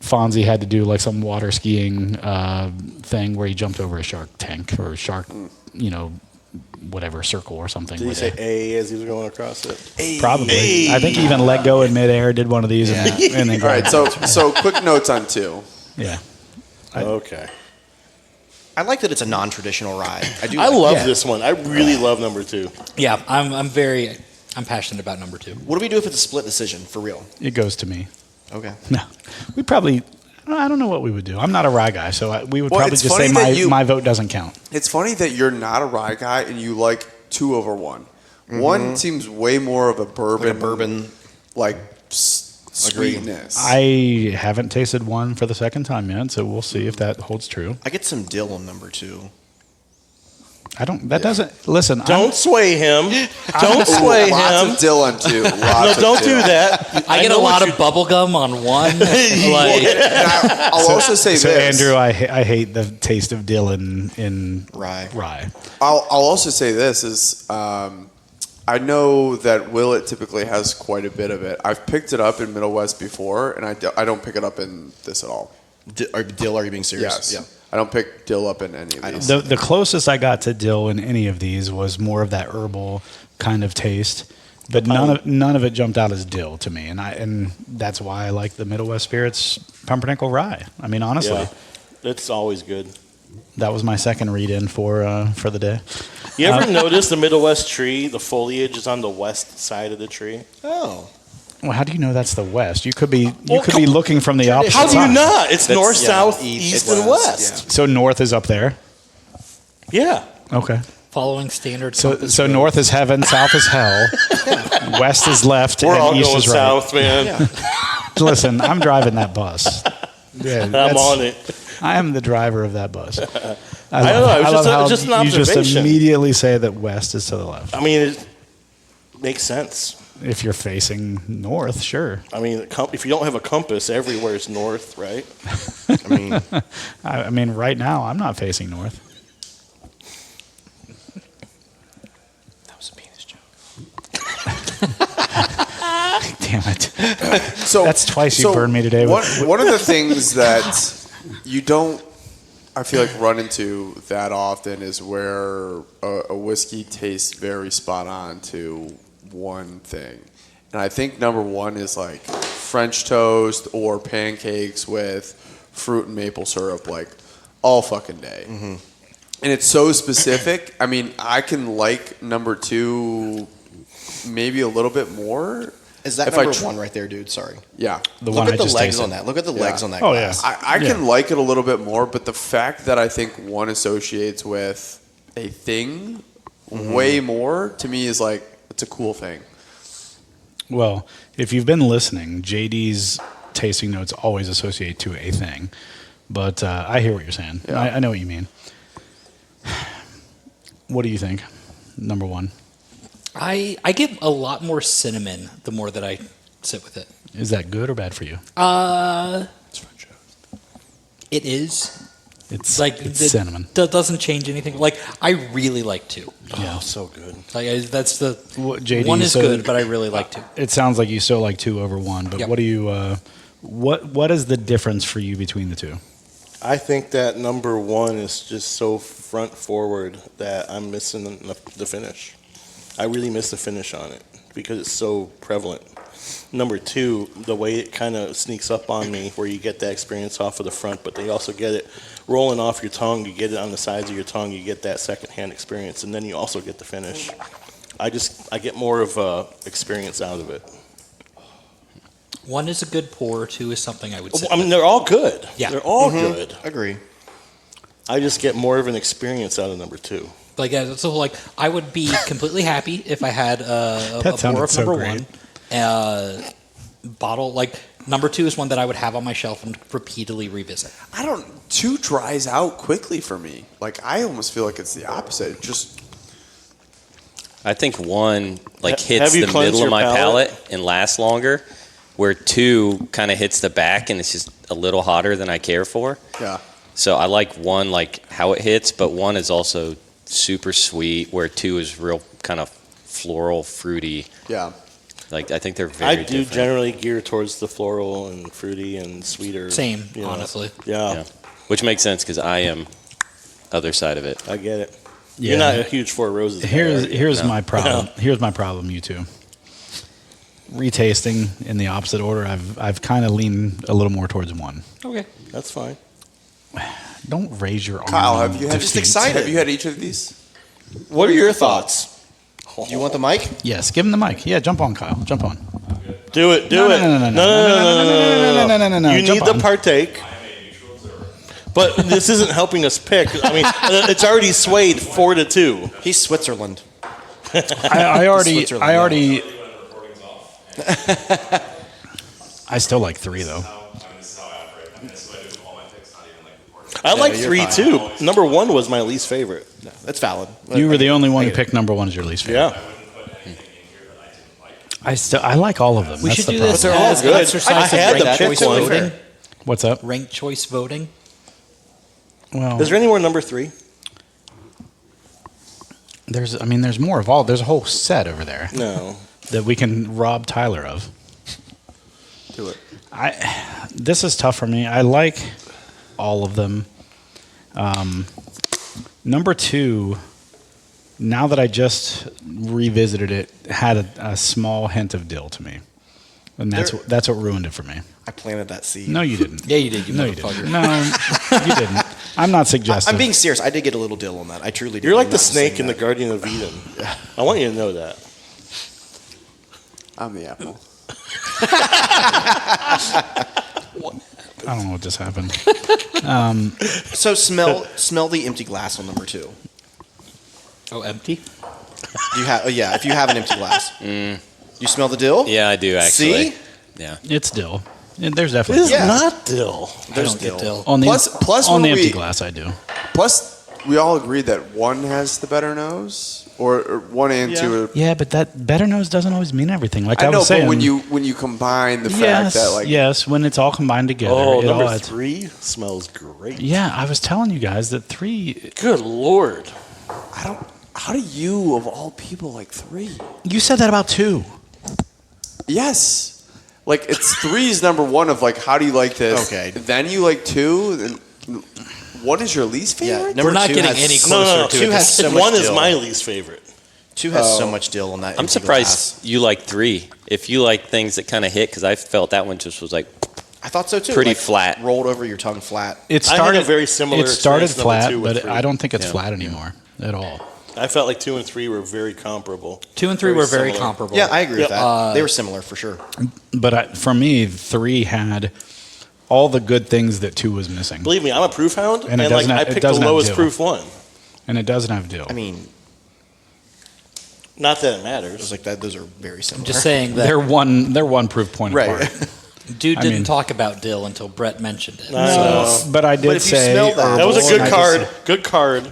Fonzie had to do like some water skiing thing where he jumped over a shark tank or a shark, whatever circle or something. Did he say A as he was going across it? Probably. I think he even let go in midair, did one of these, and then All right, so quick notes on 2. yeah. Okay. I like that it's a non-traditional rye. I love this one. I really love number 2. Yeah, I'm passionate about number 2. What do we do if it's a split decision, for real? It goes to me. Okay. No, we probably. I don't know what we would do. I'm not a rye guy, so we would Well, probably it's just funny say that my vote doesn't count. It's funny that you're not a rye guy and you like 2 over 1. 1 seems way more of a bourbon, like sweetness. I haven't tasted one for the second time yet, so we'll see if that holds true. I get some dill on number 2. I don't. That doesn't. Listen. Don't sway him. Don't sway Lots him. of dill on 2. No, don't do that. I get a lot of bubble gum on one. I'll also say So this. Andrew, I hate the taste of dill in Rye. I'll also say this is I know that Willet typically has quite a bit of it. I've picked it up in Middle West before, and I don't pick it up in this at all. Dill, are you being serious? Yes. I don't pick dill up in any of these. the closest I got to dill in any of these was more of that herbal kind of taste, but none of it jumped out as dill to me, and that's why I like the Middle West Spirits Pumpernickel Rye. I mean, honestly, Yeah. It's always good. that was my second read-in for the day. You ever notice the Middle West tree, the foliage is on the west side of the tree? Oh. Well, how do you know that's the west? You could be looking from the opposite How do you side. not? It's That's- north, yeah, south, east, east, and west, west. So north is up there. Yeah. Okay. Following standard. So compass so roads. north is heaven, south is hell, west is left, We're and all east going is right. south, man. Listen, I'm driving that bus. Yeah, I'm on it. I am the driver of that bus. I don't know. It was love just an how you just observation. immediately say that west is to the left. I mean, it makes sense. If you're facing north, sure. I mean, if you don't have a compass, everywhere is north, right? I mean, I mean, right now I'm not facing north. that was a penis joke. Damn it! So That's twice you burned me today. One of the things that you don't, I feel like, run into that often is where a whiskey tastes very spot on to one thing. And I think number 1 is like French toast or pancakes with fruit and maple syrup, like all fucking day. And it's so specific. I mean, I can like number 2 maybe a little bit more. Is that If number I tr- 1 right there, dude? Sorry. Yeah. the Look one at I the just legs tasted. on that. Look at the legs on that Oh, glass. yeah. I can like it a little bit more, but the fact that I think 1 associates with a thing way more, to me, is like, it's a cool thing. Well, if you've been listening, JD's tasting notes always associate to a thing. But I hear what you're saying. Yeah. I know what you mean. What do you think? Number 1. I get a lot more cinnamon the more that I sit with it. Is that good or bad for you? It is. It's Like it's the- cinnamon. Doesn't change anything. Like I really like 2. Oh, so good. Like that's the JD, 1 is so good, but I really like 2. It sounds like you still like 2 over 1. But Yep. what do you? What is the difference for you between the 2? I think that number 1 is just so front forward that I'm missing the finish. I really miss the finish on it because it's so prevalent. Number 2, the way it kind of sneaks up on me, where you get that experience off of the front, but they also get it rolling off your tongue. You get it on the sides of your tongue. You get that secondhand experience, and then you also get the finish. I get more of a experience out of it. 1 is a good pour. 2 is something I would say. I mean, they're all good. Yeah. They're all good. Agree. I just get more of an experience out of number 2. Like so, like I would be completely happy if I had a That pour sounded of so number great. 1 bottle. Like number 2 is one that I would have on my shelf and repeatedly revisit. 2 dries out quickly for me. Like, I almost feel like it's the opposite. It just, I think 1 like Have hits you the cleansed middle your of my palate? palate and lasts longer, where 2 kind of hits the back and it's just a little hotter than I care for. yeah. So I like 1 like how it hits, but 1 is also super sweet, where 2 is real kind of floral, fruity. Yeah. Like I think they're very I do different. generally gear towards the floral and fruity and sweeter. Same, you know. honestly. Yeah, Yeah. Which makes sense because I am other side of it. I get it. Yeah. You're not a huge Four Roses guy, are you? Here's No. my problem. Here's my problem, you two. Retasting in the opposite order, I've kind of leaned a little more towards one. Okay. That's fine. Don't raise your arm. Kyle, in have you had Just defeat. excited. Have you had each of these? What are your thoughts? You want the mic? Yes, give him the mic. Yeah, jump on, Kyle. Jump on. Do it. Do No, it. no, no, no, no, no. You Jump need to on. partake. But this isn't helping us pick. I mean, it's already swayed 4-2. He's Switzerland. I already. I still like 3 though. This is how I operate. This is what I do with all my picks, not even like recording. I like you're 3 fine. too. Number 1 was my least favorite. No, that's valid. You were the only one I who get it. picked number 1 as your least favorite. Yeah. I like all of them. We That's should the do problem. this But they're all as an good. exercise I of had ranked the choice pick one. voting. What's up? Ranked choice voting. Well, Is there any more number 3? there's more of all. There's a whole set over there No. that we can rob Tyler of. Do it. This is tough for me. I like all of them. Number 2, now that I just revisited it, had a small hint of dill to me, and that's what ruined it for me. I planted that seed. No, you didn't. Yeah, you did. You No, you motherfucker. didn't. No, you didn't. I'm not suggesting. I'm being serious. I did get a little dill on that. I truly did. You're like I'm the not snake saying in the that. Guardian of Eden. I want you to know that. I'm the apple. I don't know what just happened. So smell the empty glass on number 2. Oh, empty? Do you have? Yeah, if you have an empty glass. You smell the dill? Yeah, I do actually. See? Yeah. It's dill. There's definitely This dill. is Yeah. not dill. There's I don't get dill. on the Plus on when the empty we- glass. I do. Plus, we all agreed that 1 has the better nose, or 1 and 2 are. Yeah, but that better nose doesn't always mean everything. Like I, I know, was saying, but when you combine the fact yes, that like yes, when it's all combined together, Oh, it all number adds. 3 smells great. Yeah, I was telling you guys that 3. Good Lord. I don't. How do you of all people like 3? You said that about 2. Yes. Like it's 3 is number 1 of like how do you like this? Okay. Then you like 2. Then 1 is your least Yeah, favorite. number We're not 2 getting has any so- closer No. to 2 it. has so much 1 is dill. my least favorite. 2 has so much dill on that. I'm empty surprised glass. you like 3. If you like things that kind of hit, because I felt that one just was like, I thought so too. Pretty flat. Rolled over your tongue flat. It I had started a very similar It started experience number flat, 2 with but 3. I don't think it's Yeah. flat anymore at all. I felt like 2 and 3 were very comparable. 2 and 3 were very similar. comparable. Yeah, I agree with Yep. that. They were similar for sure. But for me, 3 had all the good things that 2 was missing, Believe me, I'm a proof hound, And it and like doesn't have- I it picked the doesn't have lowest dill. proof one. and it doesn't have dill. I mean, Not that it it matters. was like that. Those are very similar. I'm just saying that They're one proof point Right. apart. dude I didn't mean- talk about dill until Brett mentioned it. But I did But if you say smell that- That was a Well, good and I card. Good card.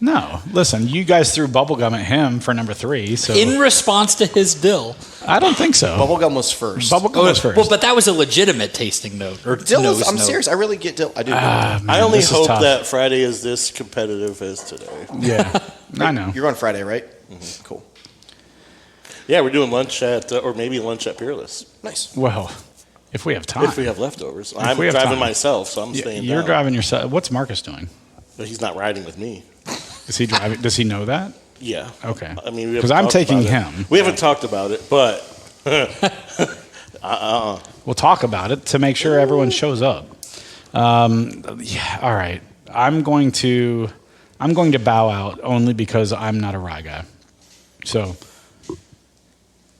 No, listen, you guys threw bubblegum at him for number 3, so In response to his dill. I don't think so. Bubblegum was first. Bubblegum was first. Well, but that was a legitimate tasting note. Or Dill nose is, I'm note. serious. I really get dill. I do. Man, I only this is hope tough. that Friday is this competitive as today. Yeah, I know. You're on Friday, right? Cool. Yeah, we're doing lunch at, or maybe lunch at Peerless, Nice. Well, if we have time. if we have leftovers. I'm we have driving time. myself, so I'm staying You're down. driving yourself. What's Marcus doing? But he's not riding with me. Is he driving? Does he know that? Yeah. Okay. I mean, we because haven't I'm talked taking about it. him. We haven't talked about it, but We'll talk about it to make sure everyone shows up. Yeah. All right. I'm going to bow out only because I'm not a rye guy. So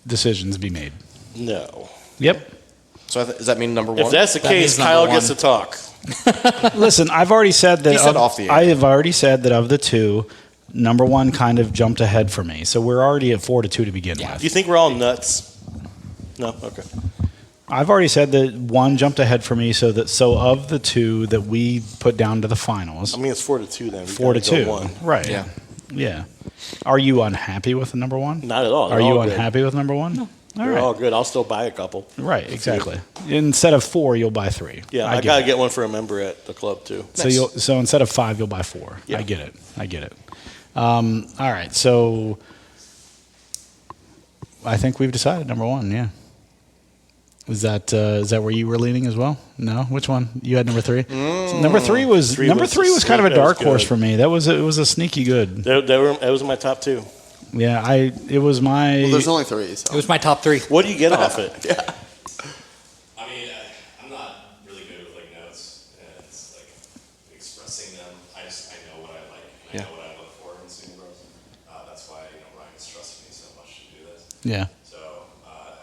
decisions be made. no. Yep. So does that mean number 1? If that's the That case, means number Kyle one. gets to talk. Listen, I've already said that. He said off the air. I have already said that of the 2, number 1 kind of jumped ahead for me. So we're already at 4-2 to begin Do you with. think we're all nuts? No? Okay. I've already said that 1 jumped ahead for me. So of the 2 that we put down to the finals, I mean, it's 4-2 then. We 4-2. gotta go 1. Right. Yeah. Yeah. Are you unhappy with the number 1? Not at all. They're Are you all good. unhappy with number 1? No. All They're right. all good. I'll still buy a couple. Right. Exactly. Instead of 4, you'll buy 3. Yeah, I get gotta it. get one for a member at the club too. So instead of 5, you'll buy 4. Yeah. I get it. All right. So I think we've decided number one. Yeah. Is that where you were leaning as well? No, which one? You had number 3. So number three was kind of a dark horse for me. It was a sneaky good. That was my top 2. Yeah, it was my. Well, there's only 3. So. It was my top 3. What do you get off it? Yeah. I mean, I'm not really good with like notes and it's like expressing them. I know what I like and I know what I look for in single barrels. That's why Ryan's trusted me so much to do this. Yeah. So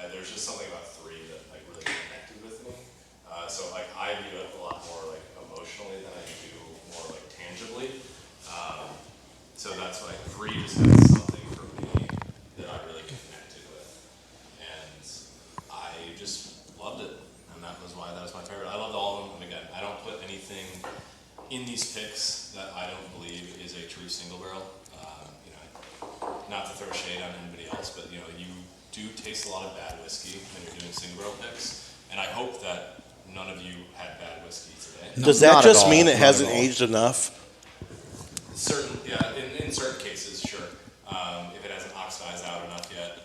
there's just something about 3 that like really connected with me. So like I view it a lot more like emotionally than I do more like tangibly. So that's why 3 just has something for me that I really connected with, and I just loved it, and that was my favorite. I loved all of them, and again, I don't put anything in these picks that I don't believe is a true single barrel. Not to throw shade on anybody else, but you do taste a lot of bad whiskey when you're doing single barrel picks, and I hope that none of you had bad whiskey today. Does that just mean it hasn't aged enough? In certain cases, sure. If it hasn't oxidized out enough yet,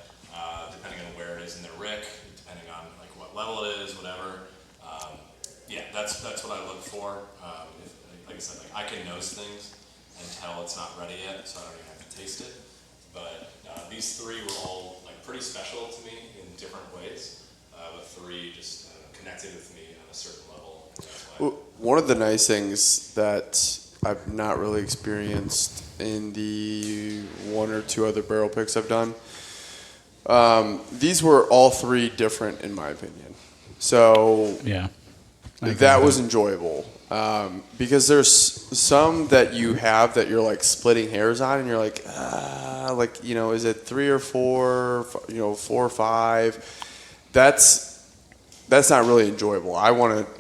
depending on where it is in the rick, depending on like what level it is, whatever. That's what I look for. Like I said, like I can nose things and tell it's not ready yet, so I don't even have to taste it. But these 3 were all like pretty special to me in different ways. But 3 just connected with me on a certain level. And that's why One of the nice things that I've not really experienced in the 1 or 2 other barrel picks I've done. These were all 3 different in my opinion. So Yeah. that was enjoyable. Because there's some that you have that you're like splitting hairs on and you're like, is it 3 or 4, 4 or 5? That's not really enjoyable. I want to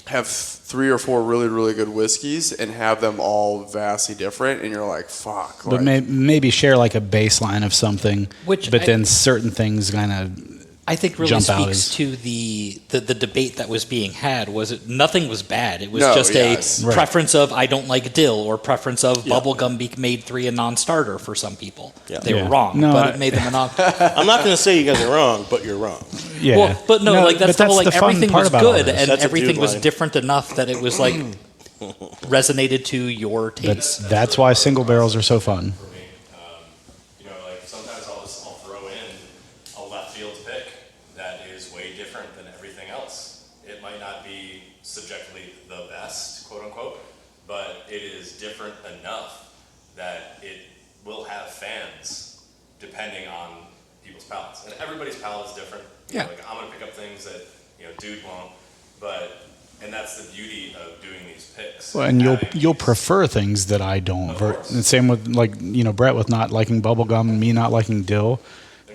have 3 or 4 really, really good whiskeys and have them all vastly different, and you're like, fuck. But maybe share like a baseline of something, then certain things kind of I think really jump out speaks to the debate that was being had. Nothing was bad. It was No, preference of I don't like dill or preference of bubblegum be made 3 a non-starter for some people. Yeah. They were wrong, but it made them a non. I'm not going to say you guys are wrong, but you're wrong. Yeah. Well, but that's the whole like the fun everything part was about all good this. and That's a everything dude was line. different enough that it was like resonated to your taste. That's why single barrels are so fun. for me. Like sometimes I'll throw in a left field pick that is way different than everything else. It might not be subjectively the best, quote unquote, but it is different enough that it will have fans depending on people's palates. And everybody's palate is different. Like I'm gonna pick up things that dude won't, and that's the beauty of doing these picks. Well, and you'll prefer things that I don't. And same with Brett with not liking bubblegum and me not liking dill.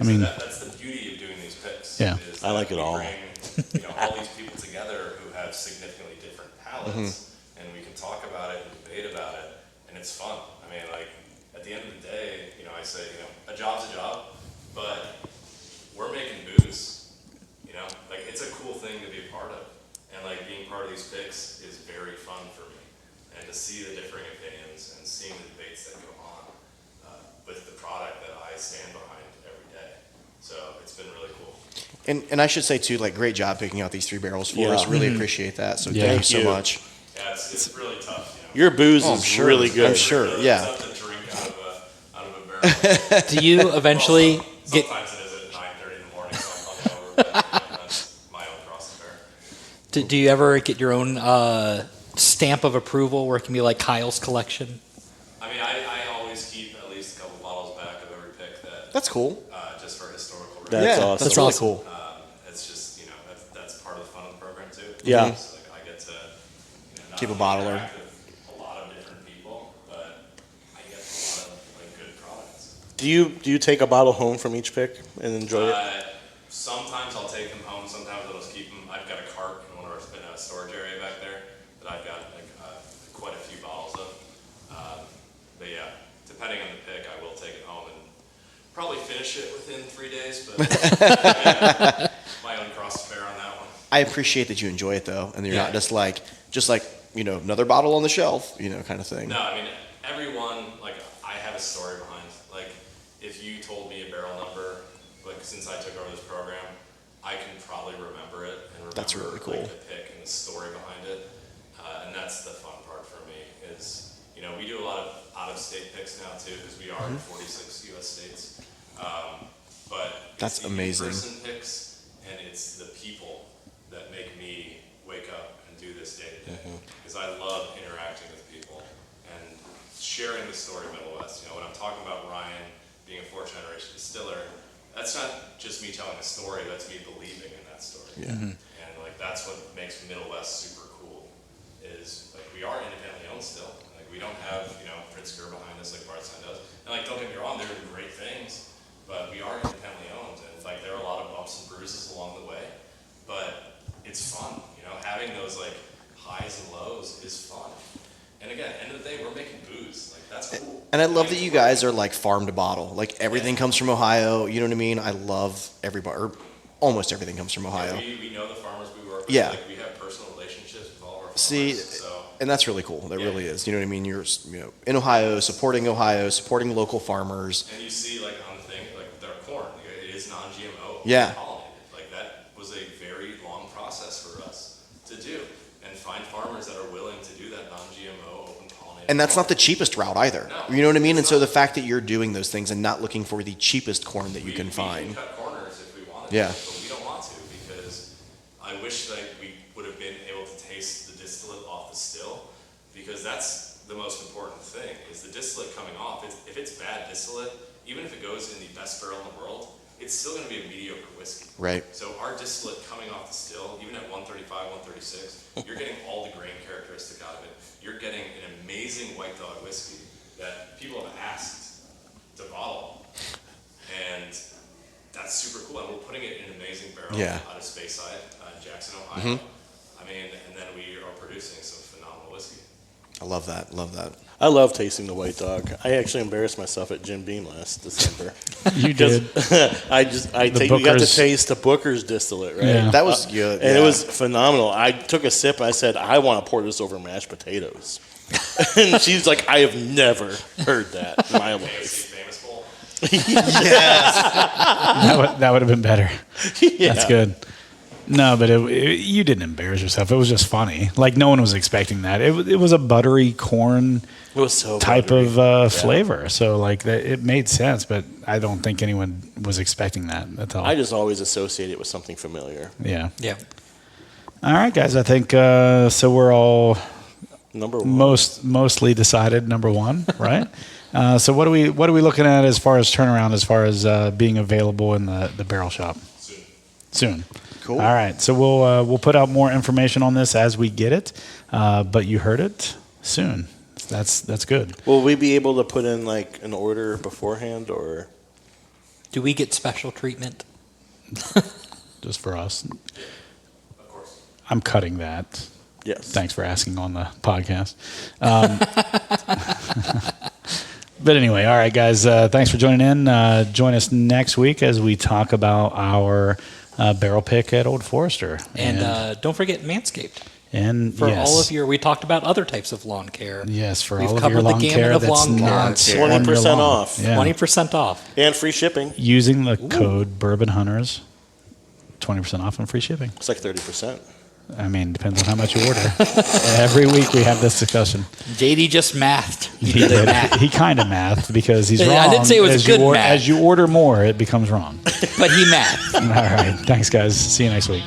I mean, that's the beauty of doing these picks. Yeah. is I like that it we all. Bring, all these people together who have significantly different palates, and we can talk about it and debate about it, and it's fun. I mean, like at the end of the day, I say, a job's a job, but we're making booze. Like it's a cool thing to be a part of, and like being part of these picks is very fun for me, and to see the differing opinions and seeing the debates that go on with the product that I stand behind every day. So it's been really cool. And I should say too, like great job picking out these 3 barrels for us. Yeah. Really appreciate that. So Yeah. thank you so much. Yeah, it's really tough. Your booze I'm is sure. really good. I'm sure. It's Yeah. tough to drink out of a barrel. Do you eventually get? Sometimes it is at 9:30 in the morning, so I'm hungover. But that's my own cross to bear. Do you ever get your own stamp of approval where it can be like Kyle's collection? I mean, I always keep at least a couple bottles back of every pick that That's cool. just for historical That's reasons. awesome. That's really awesome. cool. It's just that's part of the fun of the program too. Yeah. It's like I get to not Keep a only bottler. interact with a lot of different people, but I get a lot of like good products. Do you take a bottle home from each pick and enjoy it? Sometimes I'll take them home. Sometimes I'll just keep them. I've got a cart in a storage area back there that I've got like quite a few bottles of. But yeah, depending on the pick, I will take it home and probably finish it within 3 days. But my own cross to bear on that one. I appreciate that you enjoy it though, and you're not just like another bottle on the shelf, kind of thing. No, I mean everyone. Like I have a story behind. Like if you told me a barrel number like since I took over this program, I can probably remember it and remember That's really cool. like, the pick and the story behind it. And that's the fun part for me is, you know, we do a lot of out-of-state picks now too because we are in 46 U.S. states. But That's it's the amazing. in-person picks, and it's the people that make me wake up and do this day to day. Because I love interacting with people and sharing the story of Middle West. You know, when I'm talking about Ryan being a fourth generation distiller, that's not just me telling a story, that's me believing in that story. And like that's what makes Middle West super cool is like we are independently owned still. Like we don't have, you know, Prince Kerr behind us like Bardstown does. And like don't get me wrong, they're doing great things, but we are independently owned and like there are a lot of bumps and bruises along the way. But it's fun, you know, having those like highs and lows is fun. And again, end of the day, we're making booze. Like that's cool. And I love that you guys are like farm to bottle. Like everything comes from Ohio. You know what I mean? I love everybody, or almost everything comes from Ohio. We know the farmers we work with. Yeah. Like we have personal relationships with all of our farmers. See, So and that's really cool. That really is. You know what I mean? You're, you know, in Ohio, supporting local farmers. and you see like on the thing, like with our corn, like, it is non-GMO. Yeah. Pollinated. Like that was a very long process for us to do and find farmers that are willing to do that non-GMO open pollinated. And that's not the cheapest route either. No, You know what I mean? And it's so not. the fact that you're doing those things and not looking for the cheapest corn that you can We find. cut corners if we wanted Yeah. to, but we don't want to because I wish like we would have been able to taste the distillate off the still because that's the most important thing is the distillate coming off. If it's bad distillate, even if it goes in the best barrel in the world, it's still going to be a mediocre whiskey. Right. So our distillate coming off the still, even at 135, 136, you're getting all the grain characteristic out of it. You're getting an amazing white dog whiskey that people have asked to bottle. And that's super cool. And we're putting it in an amazing barrel Yeah. out of Speyside in Jackson, Ohio. I mean, and then we are producing some phenomenal whiskey. I love that. Love that. I love tasting the white dog. I actually embarrassed myself at Jim Beam last December. You did. We got to Booker's- taste the Booker's distillate, right? Yeah. That was good. And yeah. it was phenomenal. I took a sip and I said, I want to pour this over mashed potatoes. And she's like, I have never heard that in my life. Famous bowl. That would have been better. That's good. No, but you didn't embarrass yourself. It was just funny. Like no one was expecting that. It was a buttery corn It was so type buttery. of flavor. So like that, it made sense, but I don't think anyone was expecting that at all. I just always associate it with something familiar. Yeah. Yeah. All right, guys. I think so. We're all Number one. mostly decided. Number one, right? So what are we looking at as far as turnaround, as far as being available in the barrel shop? Soon. Cool. All right. So we'll put out more information on this as we get it. But you heard it soon. That's good. Will we be able to put in like an order beforehand or? Do we get special treatment? Just for us. Of course. I'm cutting that. Yes. Thanks for asking on the podcast. But anyway, all right, guys. Thanks for joining in. Join us next week as we talk about our barrel pick at Old Forester. And don't forget Manscaped. And For yes, all of your, we talked about other types of lawn care. yes, for We've all of covered your the lawn gamut care of that's lawn care. not 20% on your lawn. off. Yeah. 20% off. And free shipping. Using the code Bourbon Hunters, 20% off and free shipping. It's like 30%. I mean, depends on how much you order. Every week we have this discussion. JD just mathed. He He did did. a math. He kind of mathed because he's I wrong. didn't say it was as good you math. As you order more, it becomes wrong. But he mathed. All right. Thanks, guys. See you next week.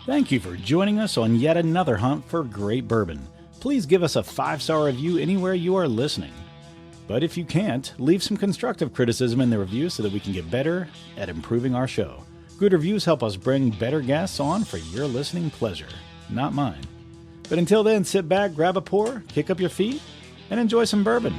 Thank you for joining us on yet another hunt for great bourbon. Please give us a 5-star review anywhere you are listening. But if you can't, leave some constructive criticism in the review so that we can get better at improving our show. Good reviews help us bring better guests on for your listening pleasure, not mine. But until then, sit back, grab a pour, kick up your feet, and enjoy some bourbon.